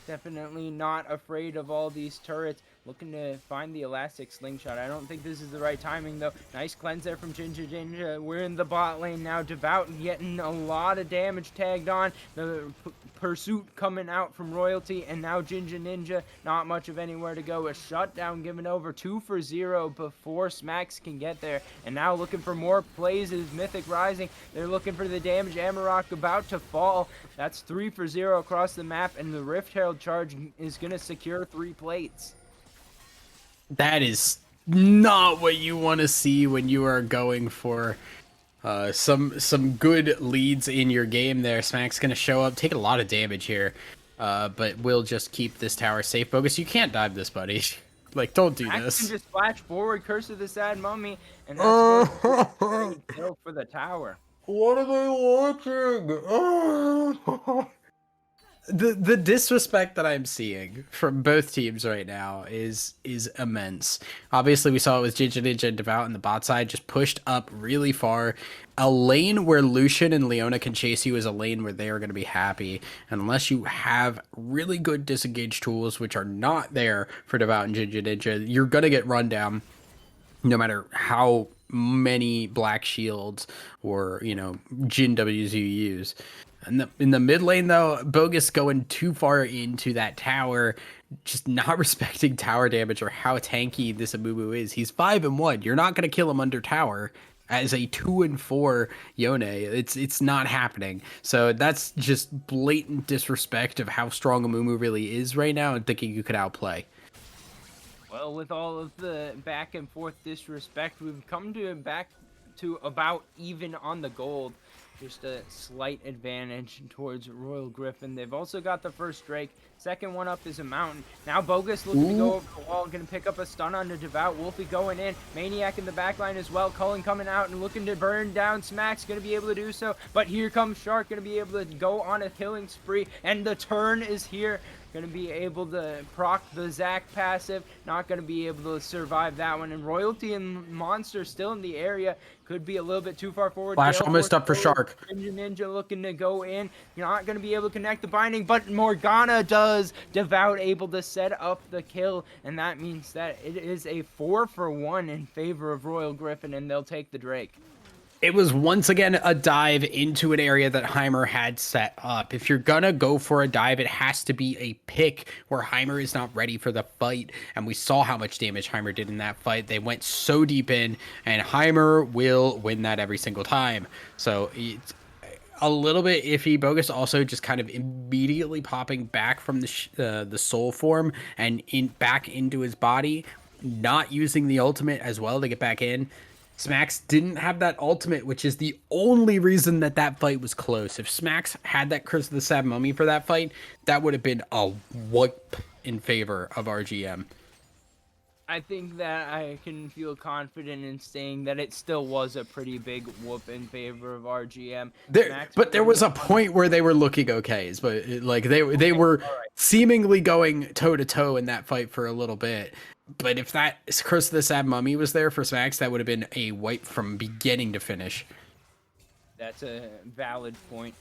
Definitely not afraid of all these turrets. Looking to find the elastic slingshot. I don't think this is the right timing, though. Nice cleanse there from Jinja. We're in the bot lane now. Devout getting a lot of damage tagged on. The pursuit coming out from Royalty, and now Ninja. Not much of anywhere to go. A shutdown given over 2-for-0 before Smacks can get there. And now looking for more plays is Mythic Rising. They're looking for the damage. Amarok about to fall. That's 3-for-0 across the map, and the Rift Herald charge is going to secure 3 plates.
That is not what you want to see when you are going for some good leads in your game there. Smack's going to show up, take a lot of damage here, but we'll just keep this tower safe. Bogus, you can't dive this, buddy. Like, don't do this.
Can just flash forward, Curse of the Sad Mummy, and that's going to kill for the tower.
What are they watching? The disrespect that I'm seeing from both teams right now is immense. Obviously, we saw it with Ninja and Devout on the bot side, just pushed up really far. A lane where Lucian and Leona can chase you is a lane where they are going to be happy. And unless you have really good disengage tools, which are not there for Devout and Ninja, you're going to get run down no matter how many black shields or, Jin Ws you use. In the mid lane, though, Bogus going too far into that tower, just not respecting tower damage or how tanky this Amumu is. He's 5-1. You're not going to kill him under tower. as a 2-4 Yone. It's not happening. So that's just blatant disrespect of how strong Amumu really is right now, and thinking you could outplay.
Well, with all of the back and forth disrespect, we've come to back to about even on the gold. Just a slight advantage towards Royal Griffin. They've also got the first Drake. Second one up is a Mountain. Now Bogus looking to go over the wall. Going to pick up a stun on the Devout. Wolfie going in. Maniac in the backline as well. Cullen coming out and looking to burn down Smack's going to be able to do so. But here comes Shark. Going to be able to go on a killing spree. And the turn is here. Going to be able to proc the Zac passive. Not going to be able to survive that one. And Royalty and Monster still in the area. Could be a little bit too far forward.
Flash almost up for Shark.
Ninja looking to go in. You're not going to be able to connect the binding, but Morgana does. Devout able to set up the kill, and that means that it is a 4-for-1 in favor of Royal Griffin, and they'll take the Drake.
It was once again a dive into an area that Heimer had set up. If you're gonna go for a dive, it has to be a pick where Heimer is not ready for the fight. And we saw how much damage Heimer did in that fight. They went so deep in, and Heimer will win that every single time. So it's a little bit iffy. Bogus also just kind of immediately popping back from the soul form and back into his body, not using the ultimate as well to get back in. Smacks didn't have that ultimate, which is the only reason that that fight was close. If Smacks had that Curse of the Sad Mummy for that fight, that would have been a wipe in favor of RGM.
I think that I can feel confident in saying that it still was a pretty big whoop in favor of RGM.
But there was a point where they were looking okay, but like they were seemingly going toe to toe in that fight for a little bit. But if that Curse of the Sad Mummy was there for Smacks, that would have been a wipe from beginning to finish.
That's a valid point.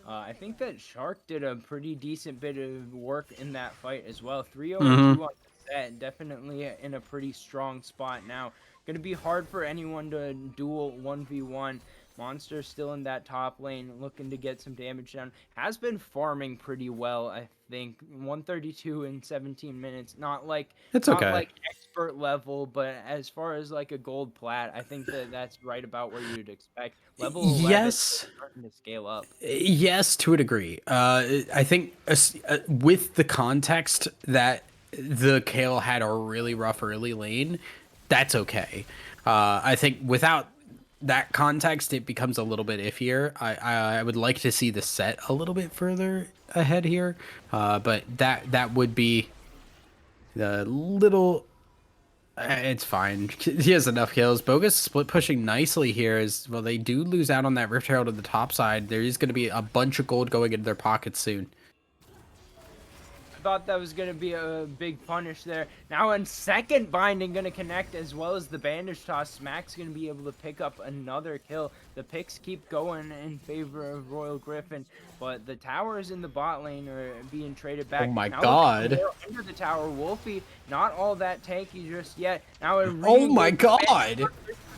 I think that Shark did a pretty decent bit of work in that fight as well. 3-0-2 on the set, definitely in a pretty strong spot now. Going to be hard for anyone to duel 1v1. Monster still in that top lane, looking to get some damage down. Has been farming pretty well, I think. 132 in 17 minutes. Not like not like expert level, but as far as like a gold plat, I think that that's right about where you'd expect. Level 11
yes,
starting to scale up.
Yes, to a degree. I think with the context that the Kale had a really rough early lane, that's okay. I think without that context, it becomes a little bit iffier. I would like to see the set a little bit further ahead here, but that would be the little. It's fine. He has enough kills. Bogus split pushing nicely here as well. They do lose out on that Rift Herald on the top side. There is going to be a bunch of gold going into their pockets soon.
Thought that was going to be a big punish there. Now in second binding going to connect as well as the bandage toss. Smack's going to be able to pick up another kill. The picks keep going in favor of Royal Griffin, but the towers in the bot lane are being traded back.
Oh my
now
god.
Under the tower, Wolfie, not all that tanky just yet. Now
oh my god.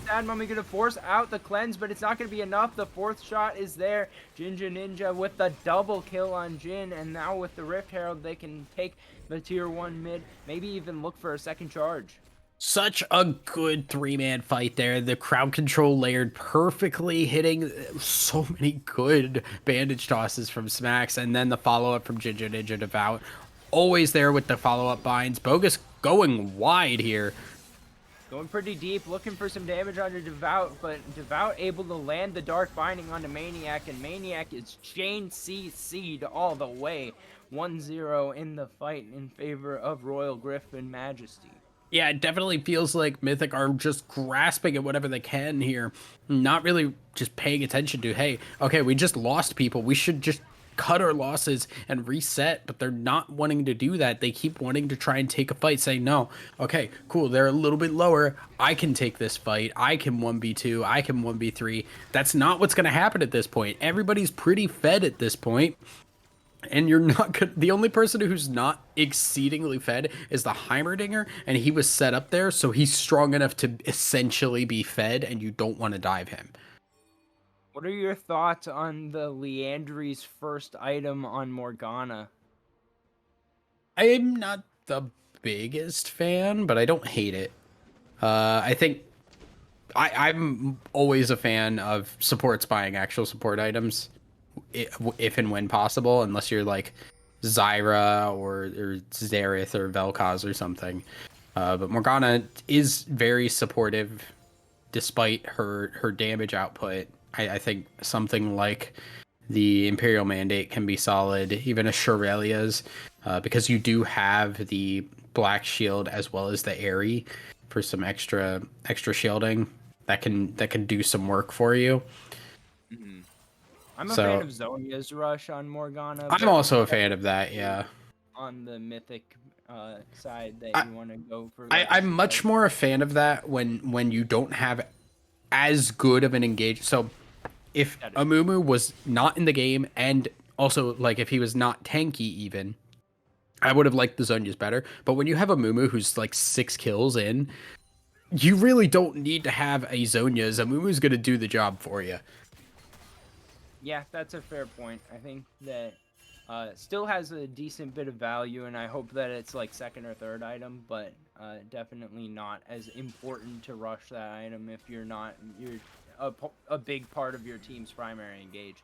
Sad Mummy gonna force out the cleanse, but it's not gonna be enough. The fourth shot is there. Ninja with the double kill on Jin, and now with the Rift Herald, they can take the tier 1 mid, maybe even look for a second charge.
Such a good 3-man fight there. The crowd control layered perfectly, hitting so many good bandage tosses from Smacks, and then the follow-up from Ninja Devout. Always there with the follow-up binds. Bogus going wide here.
Going pretty deep, looking for some damage onto Devout, but Devout able to land the Dark Binding onto Maniac, and Maniac is chain CC'd all the way. 1-0 in the fight in favor of Royal Griffin Majesty.
Yeah, it definitely feels like Mythic are just grasping at whatever they can here. Not really just paying attention to, hey, okay, we just lost people. We should just cut our losses and reset, but they're not wanting to do that. They keep wanting to try and take a fight, saying, no, okay, cool, they're a little bit lower. I can take this fight. I can 1v2. I can 1v3. That's not what's going to happen at this point. Everybody's pretty fed at this point. And you're not good. The only person who's not exceedingly fed is the Heimerdinger, and he was set up there, so he's strong enough to essentially be fed, and you don't want to dive him.
What are your thoughts on the Leandry's first item on Morgana?
I'm not the biggest fan, but I don't hate it. I think I'm always a fan of supports buying actual support items, if and when possible, unless you're like Zyra or Xerath or Vel'Koz or something. But Morgana is very supportive, despite her damage output. I think something like the Imperial Mandate can be solid, even a Shurelia's, because you do have the Black Shield as well as the Aerie for some extra shielding that can do some work for you.
Mhm. I'm a fan
So
of Zhonya's rush on Morgana,
I'm
but
also a fan of that. Yeah,
on the Mythic side that
I,
you want to go for
I'm
less.
much more a fan of that when you don't have as good of an engage. So if
That is
Amumu was not in the game, and also like if he was not tanky even, I would have liked the Zhonya's better. But when you have a Mumu who's like 6 kills in, you really don't need to have a Zhonya's. A Mumu's gonna do the job for you.
Yeah, that's a fair point. I think that still has a decent bit of value, and I hope that it's like second or third item, but definitely not as important to rush that item if you're a big part of your team's primary engage.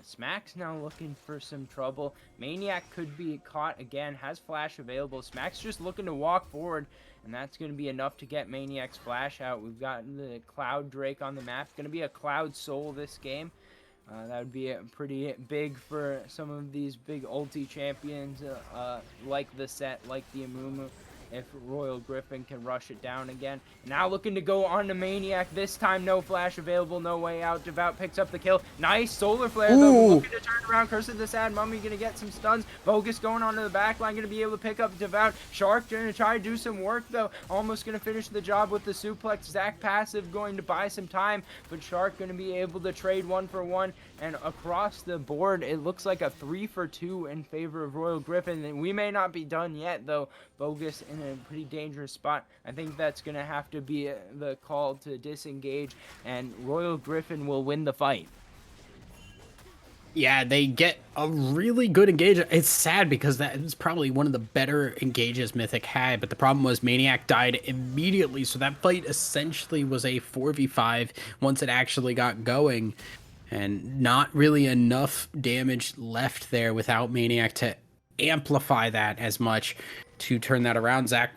Smack's now looking for some trouble. Maniac could be caught again, has flash available. Smack's just looking to walk forward, and that's going to be enough to get Maniac's flash out. We've got the Cloud Drake on the map. Going to be a Cloud Soul this game. That would be pretty big for some of these big ulti champions like the set, like the Amumu. If Royal Griffin can rush it down again. Now looking to go on to Maniac. This time no flash available, no way out. Devout picks up the kill. Nice solar flare though.
Ooh.
Looking to turn around. Curse of the Sad Mummy gonna get some stuns. Bogus going onto the back line, gonna be able to pick up Devout. Shark gonna try to do some work though. Almost gonna finish the job with the suplex. Zach passive going to buy some time, but Shark gonna be able to trade 1-for-1. And across the board, it looks like a 3-for-2 in favor of Royal Griffin. And we may not be done yet though. Bogus in a pretty dangerous spot. I think that's going to have to be the call to disengage, and Royal Griffin will win the fight.
Yeah, they get a really good engage. It's sad because that is probably one of the better engages Mythic had, but the problem was Maniac died immediately, so that fight essentially was a 4v5 once it actually got going, and not really enough damage left there without Maniac to amplify that as much to turn that around. Zach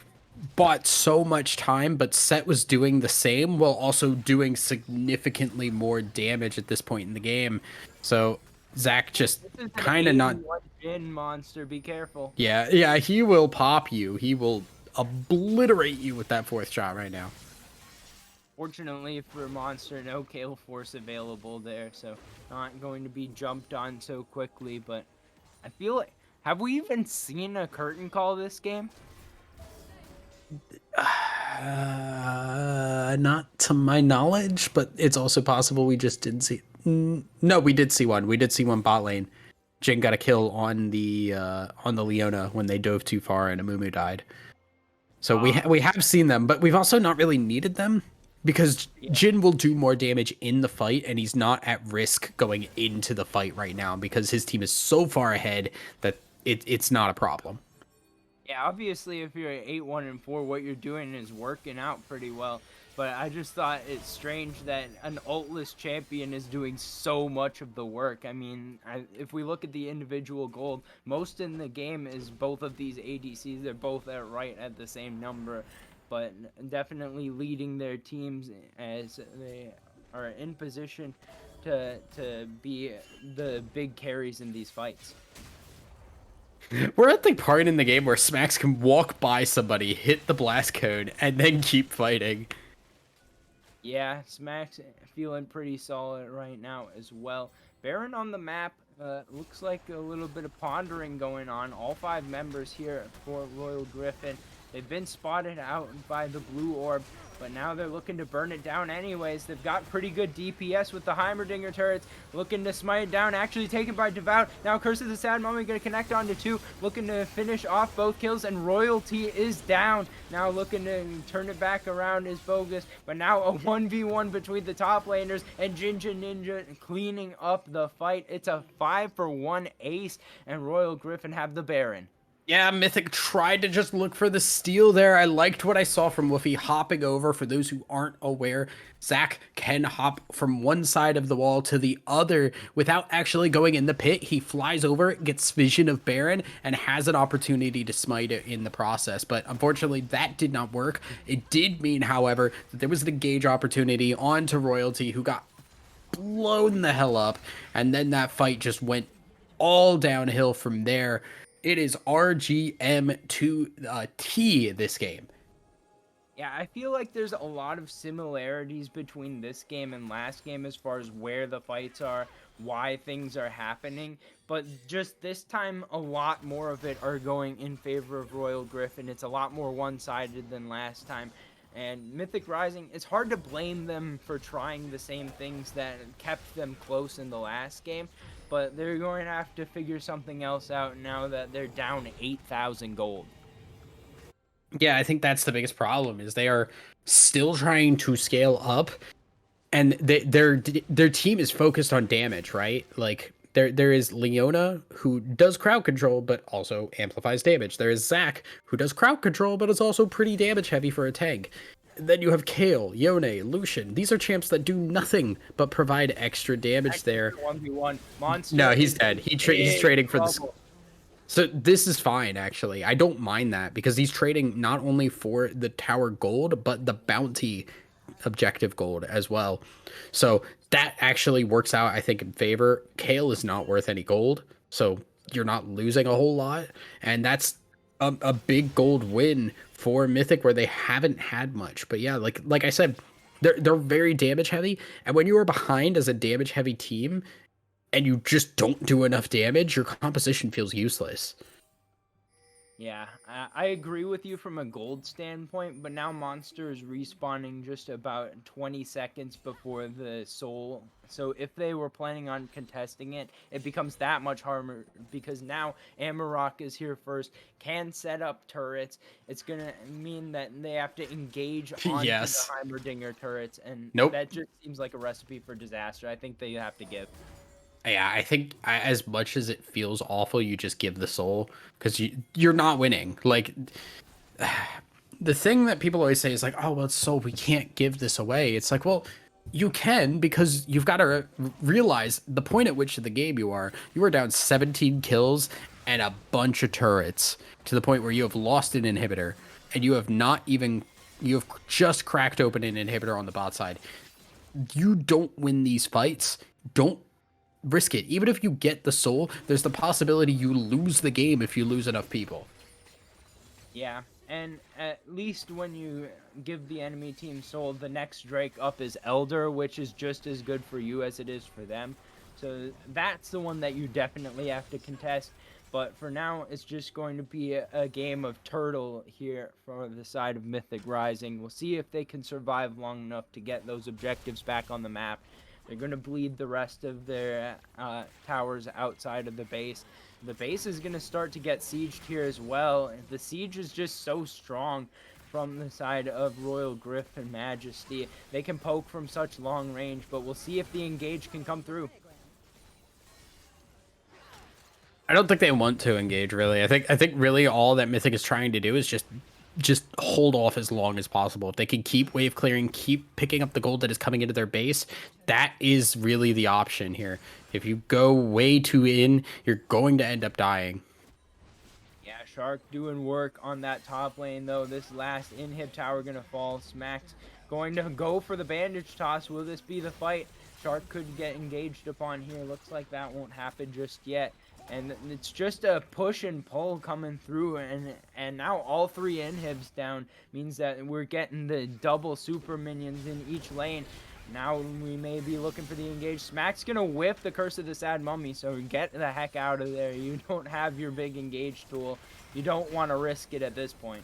bought so much time, but Set was doing the same while also doing significantly more damage at this point in the game. So Zach just kind of not.
Jin monster, be careful.
Yeah, he will pop you. He will obliterate you with that 4th shot right now.
Fortunately for Monster, no Kale Force available there, so not going to be jumped on so quickly, but I feel like, have we even seen a curtain call this game?
Not to my knowledge, but it's also possible we just didn't see. No, we did see one. We did see one bot lane. Jin got a kill on the Leona when they dove too far and Amumu died. So we have seen them, but we've also not really needed them because Jin will do more damage in the fight, and he's not at risk going into the fight right now because his team is so far ahead that it's not a problem.
Yeah, obviously, if you're at 8-1-4, what you're doing is working out pretty well. But I just thought it's strange that an ultless champion is doing so much of the work. I mean, if we look at the individual gold, most in the game is both of these ADCs. They're both at the same number, but definitely leading their teams as they are in position to be the big carries in these fights.
We're at the part in the game where Smacks can walk by somebody, hit the blast cone, and then keep fighting.
Yeah, Smacks feeling pretty solid right now as well. Baron on the map, looks like a little bit of pondering going on. All 5 members here for Royal Griffin. They've been spotted out by the blue orb, but now they're looking to burn it down anyways. They've got pretty good DPS with the Heimerdinger turrets, looking to smite it down, actually taken by Devout. Now Curse of the Sad Mummy going to connect onto 2, looking to finish off both kills, and Royalty is down. Now looking to turn it back around is Bogus, but now a 1v1 between the top laners, and Jinja Ninja cleaning up the fight. It's a 5-for-1 ace, and Royal Griffin have the Baron.
Yeah, Mythic tried to just look for the steal there. I liked what I saw from Woofy hopping over. For those who aren't aware, Zach can hop from one side of the wall to the other without actually going in the pit. He flies over, gets vision of Baron, and has an opportunity to smite it in the process. But unfortunately, that did not work. It did mean, however, that there was an engage opportunity onto Royalty, who got blown the hell up. And then that fight just went all downhill from there. It is RGM to T this game.
Yeah, I feel like there's a lot of similarities between this game and last game as far as where the fights are, why things are happening, but just this time a lot more of it are going in favor of Royal Griffin. It's a lot more one-sided than last time. And Mythic Rising, it's hard to blame them for trying the same things that kept them close in the last game, but they're going to have to figure something else out now that they're down 8,000 gold.
Yeah, I think that's the biggest problem is they are still trying to scale up, and their team is focused on damage, right? Like there is Leona, who does crowd control but also amplifies damage. There is Zac, who does crowd control but is also pretty damage heavy for a tank. Then you have Kale, Yone, Lucian. These are champs that do nothing but provide extra damage there.
1v1 monster.
No, he's dead. He's trading for the. So this is fine, actually. I don't mind that because he's trading not only for the tower gold, but the bounty objective gold as well. So that actually works out, I think, in favor. Kale is not worth any gold, so you're not losing a whole lot. And that's a big gold win for Mythic where they haven't had much. But yeah, like I said, they're very damage heavy. And when you are behind as a damage heavy team, and you just don't do enough damage, your composition feels useless.
Yeah, I agree with you from a gold standpoint, but now Monster is respawning just about 20 seconds before the soul. So if they were planning on contesting it, it becomes that much harder because now Amarok is here first, can set up turrets. It's going to mean that they have to engage on the Heimerdinger turrets, and that just seems like a recipe for disaster. I think they have to give.
Yeah, I think as much as it feels awful, you just give the soul because you're not winning. Like the thing that people always say is like, oh, well, it's soul. We can't give this away. It's like, well, you can because you've got to realize the point at which of the game you are down 17 kills and a bunch of turrets to the point where you have lost an inhibitor and you have just cracked open an inhibitor on the bot side. You don't win these fights. Don't risk it. Even if you get the soul, there's the possibility you lose the game if you lose enough people.
Yeah, and at least when you give the enemy team soul, the next Drake up is Elder, which is just as good for you as it is for them. So that's the one that you definitely have to contest. But for now, it's just going to be a game of Turtle here for the side of Mythic Rising. We'll see if they can survive long enough to get those objectives back on the map. They're going to bleed the rest of their towers outside of the base. The base is going to start to get sieged here as well. The siege is just so strong from the side of Royal Griffin Majesty. They can poke from such long range, but we'll see if the engage can come through.
I don't think they want to engage, really. I think really all that Mythic is trying to do is just hold off as long as possible. If they can keep wave clearing, keep picking up the gold that is coming into their base, that is really the option here. If you go way too in, you're going to end up dying.
Yeah, Shark doing work on that top lane, though. This last inhib tower going to fall. Smack's going to go for the bandage toss. Will this be the fight? Shark could get engaged upon here. Looks like that won't happen just yet. And it's just a push and pull coming through, and now all three inhibs down means that we're getting the double super minions in each lane. Now we may be looking for the engage. Smack's gonna whip the Curse of the Sad Mummy, so get the heck out of there. You don't have your big engage tool. You don't want to risk it at this point.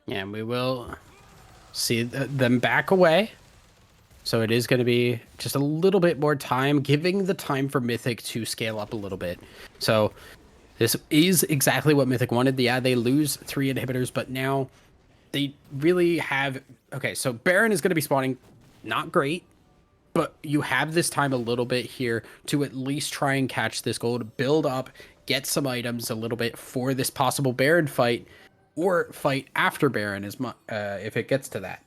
Yeah, we will see them back away. So it is going to be just a little bit more time, giving the time for Mythic to scale up a little bit. So this is exactly what Mythic wanted. Yeah, they lose 3 inhibitors, but now they really have... Okay, so Baron is going to be spawning. Not great. but you have this time a little bit here to at least try and catch this gold, build up, get some items a little bit for this possible Baron fight, or fight after Baron if it gets to that.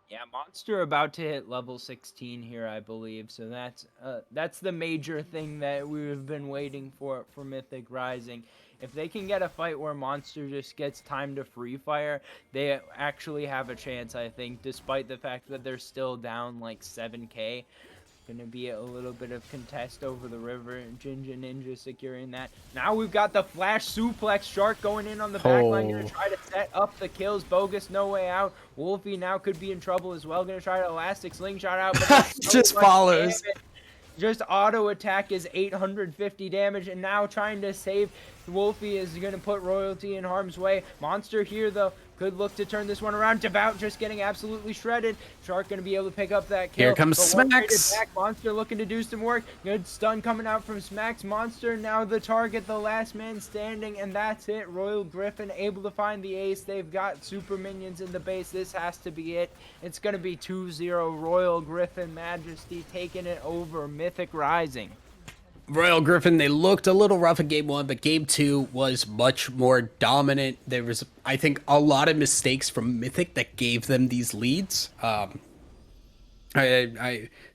Yeah, Monster about to hit level 16 here, I believe. So that's the major thing that we've been waiting for Mythic Rising. If they can get a fight where Monster just gets time to free fire, they actually have a chance, I think, despite the fact that they're still down like 7k. Gonna be a little bit of contest over the river. Jinja Ninja securing that. Now we've got the flash suplex. Shark going in on the back line. Gonna try to set up the kills. Bogus, no way out. Wolfie now could be in trouble as well. Gonna try to elastic slingshot out. But
Just follows.
Damage. Just auto attack is 850 damage, and now trying to save Wolfie is going to put Royalty in harm's way. Monster here, though, could look to turn this one around. Devout just getting absolutely shredded. Shark going to be able to pick up that kill.
Here comes Smacks.
Back. Monster looking to do some work. Good stun coming out from Smacks. Monster now the target, the last man standing, and that's it. Royal Griffin able to find the ace. They've got super minions in the base. This has to be it. It's going to be 2-0 Royal Griffin Majesty taking it over Mythic Rising.
Royal Griffin, they looked a little rough in game 1, but game 2 was much more dominant. There was, I think, a lot of mistakes from Mythic that gave them these leads. I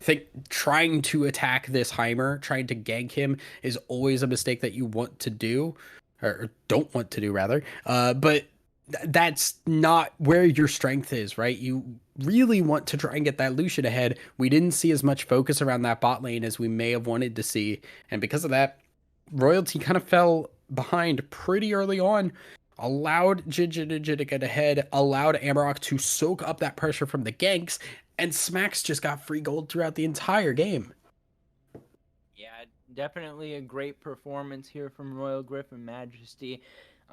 think trying to attack this Heimer, trying to gank him, is always a mistake that you want to do, or don't want to do, rather. But that's not where your strength is, right? You really want to try and get that Lucian ahead. We didn't see as much focus around that bot lane as we may have wanted to see. And because of that, Royalty kind of fell behind pretty early on, allowed Jinja Ninja to get ahead, allowed Amarok to soak up that pressure from the ganks, and Smacks just got free gold throughout the entire game.
Yeah, definitely a great performance here from Royal Griffin Majesty.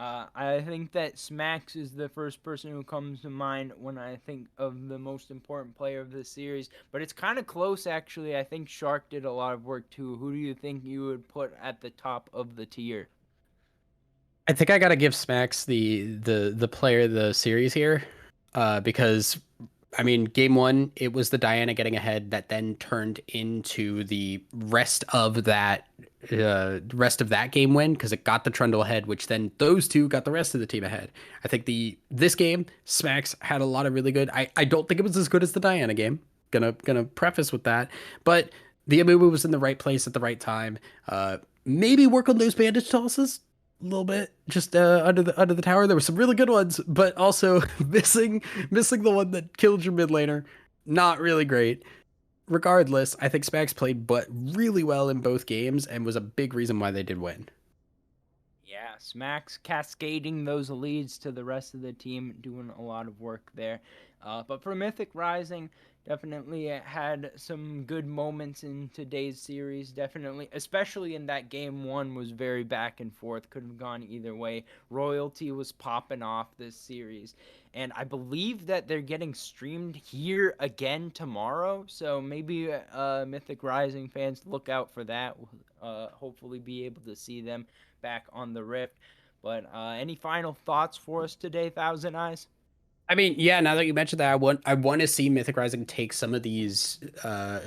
I think that Smacks is the first person who comes to mind when I think of the most important player of the series. But it's kind of close, actually. I think Shark did a lot of work, too. Who do you think you would put at the top of the tier?
I think I gotta give Smacks the player of the series here, because I mean, game 1 it was the Diana getting ahead that then turned into the rest of that game win because it got the Trundle ahead, which then those two got the rest of the team ahead. I think this game Smacks had a lot of really good. I don't think it was as good as the Diana game. Gonna preface with that, but the Amumu was in the right place at the right time. Maybe work on those bandage tosses a little bit, just under the tower. There were some really good ones, but also missing the one that killed your mid laner. Not really great. Regardless, I think Smacks played but really well in both games and was a big reason why they did win.
Yeah, Smacks cascading those leads to the rest of the team, doing a lot of work there. But for Mythic Rising, definitely had some good moments in today's series. Definitely, especially in that game 1 was very back and forth. Could have gone either way. Royalty was popping off this series. And I believe that they're getting streamed here again tomorrow. So maybe Mythic Rising fans look out for that. Hopefully be able to see them back on the Rift. But any final thoughts for us today, Thousand Eyes?
I mean, yeah, now that you mentioned that, I want to see Mythic Rising take some of these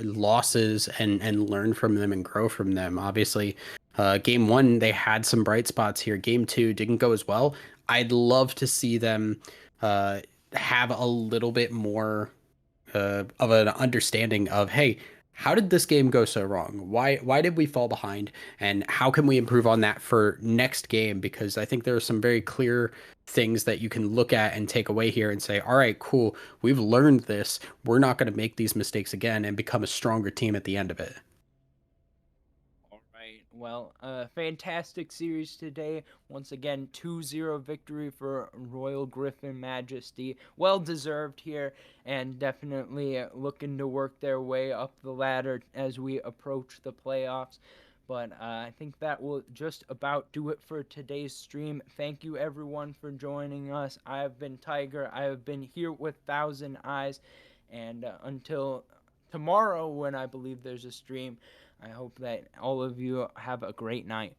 losses and learn from them and grow from them. Obviously, game 1 they had some bright spots here. Game 2 didn't go as well. I'd love to see them have a little bit more of an understanding of, hey, how did this game go so wrong? Why did we fall behind? And how can we improve on that for next game? Because I think there are some very clear things that you can look at and take away here and say, all right, cool, we've learned this. We're not going to make these mistakes again and become a stronger team at the end of it.
Well, fantastic series today. Once again, 2-0 victory for Royal Griffin Majesty. Well deserved here, and definitely looking to work their way up the ladder as we approach the playoffs. But I think that will just about do it for today's stream. Thank you everyone for joining us. I have been Tiger. I have been here with Thousand Eyes. And until tomorrow, when I believe there's a stream, I hope that all of you have a great night.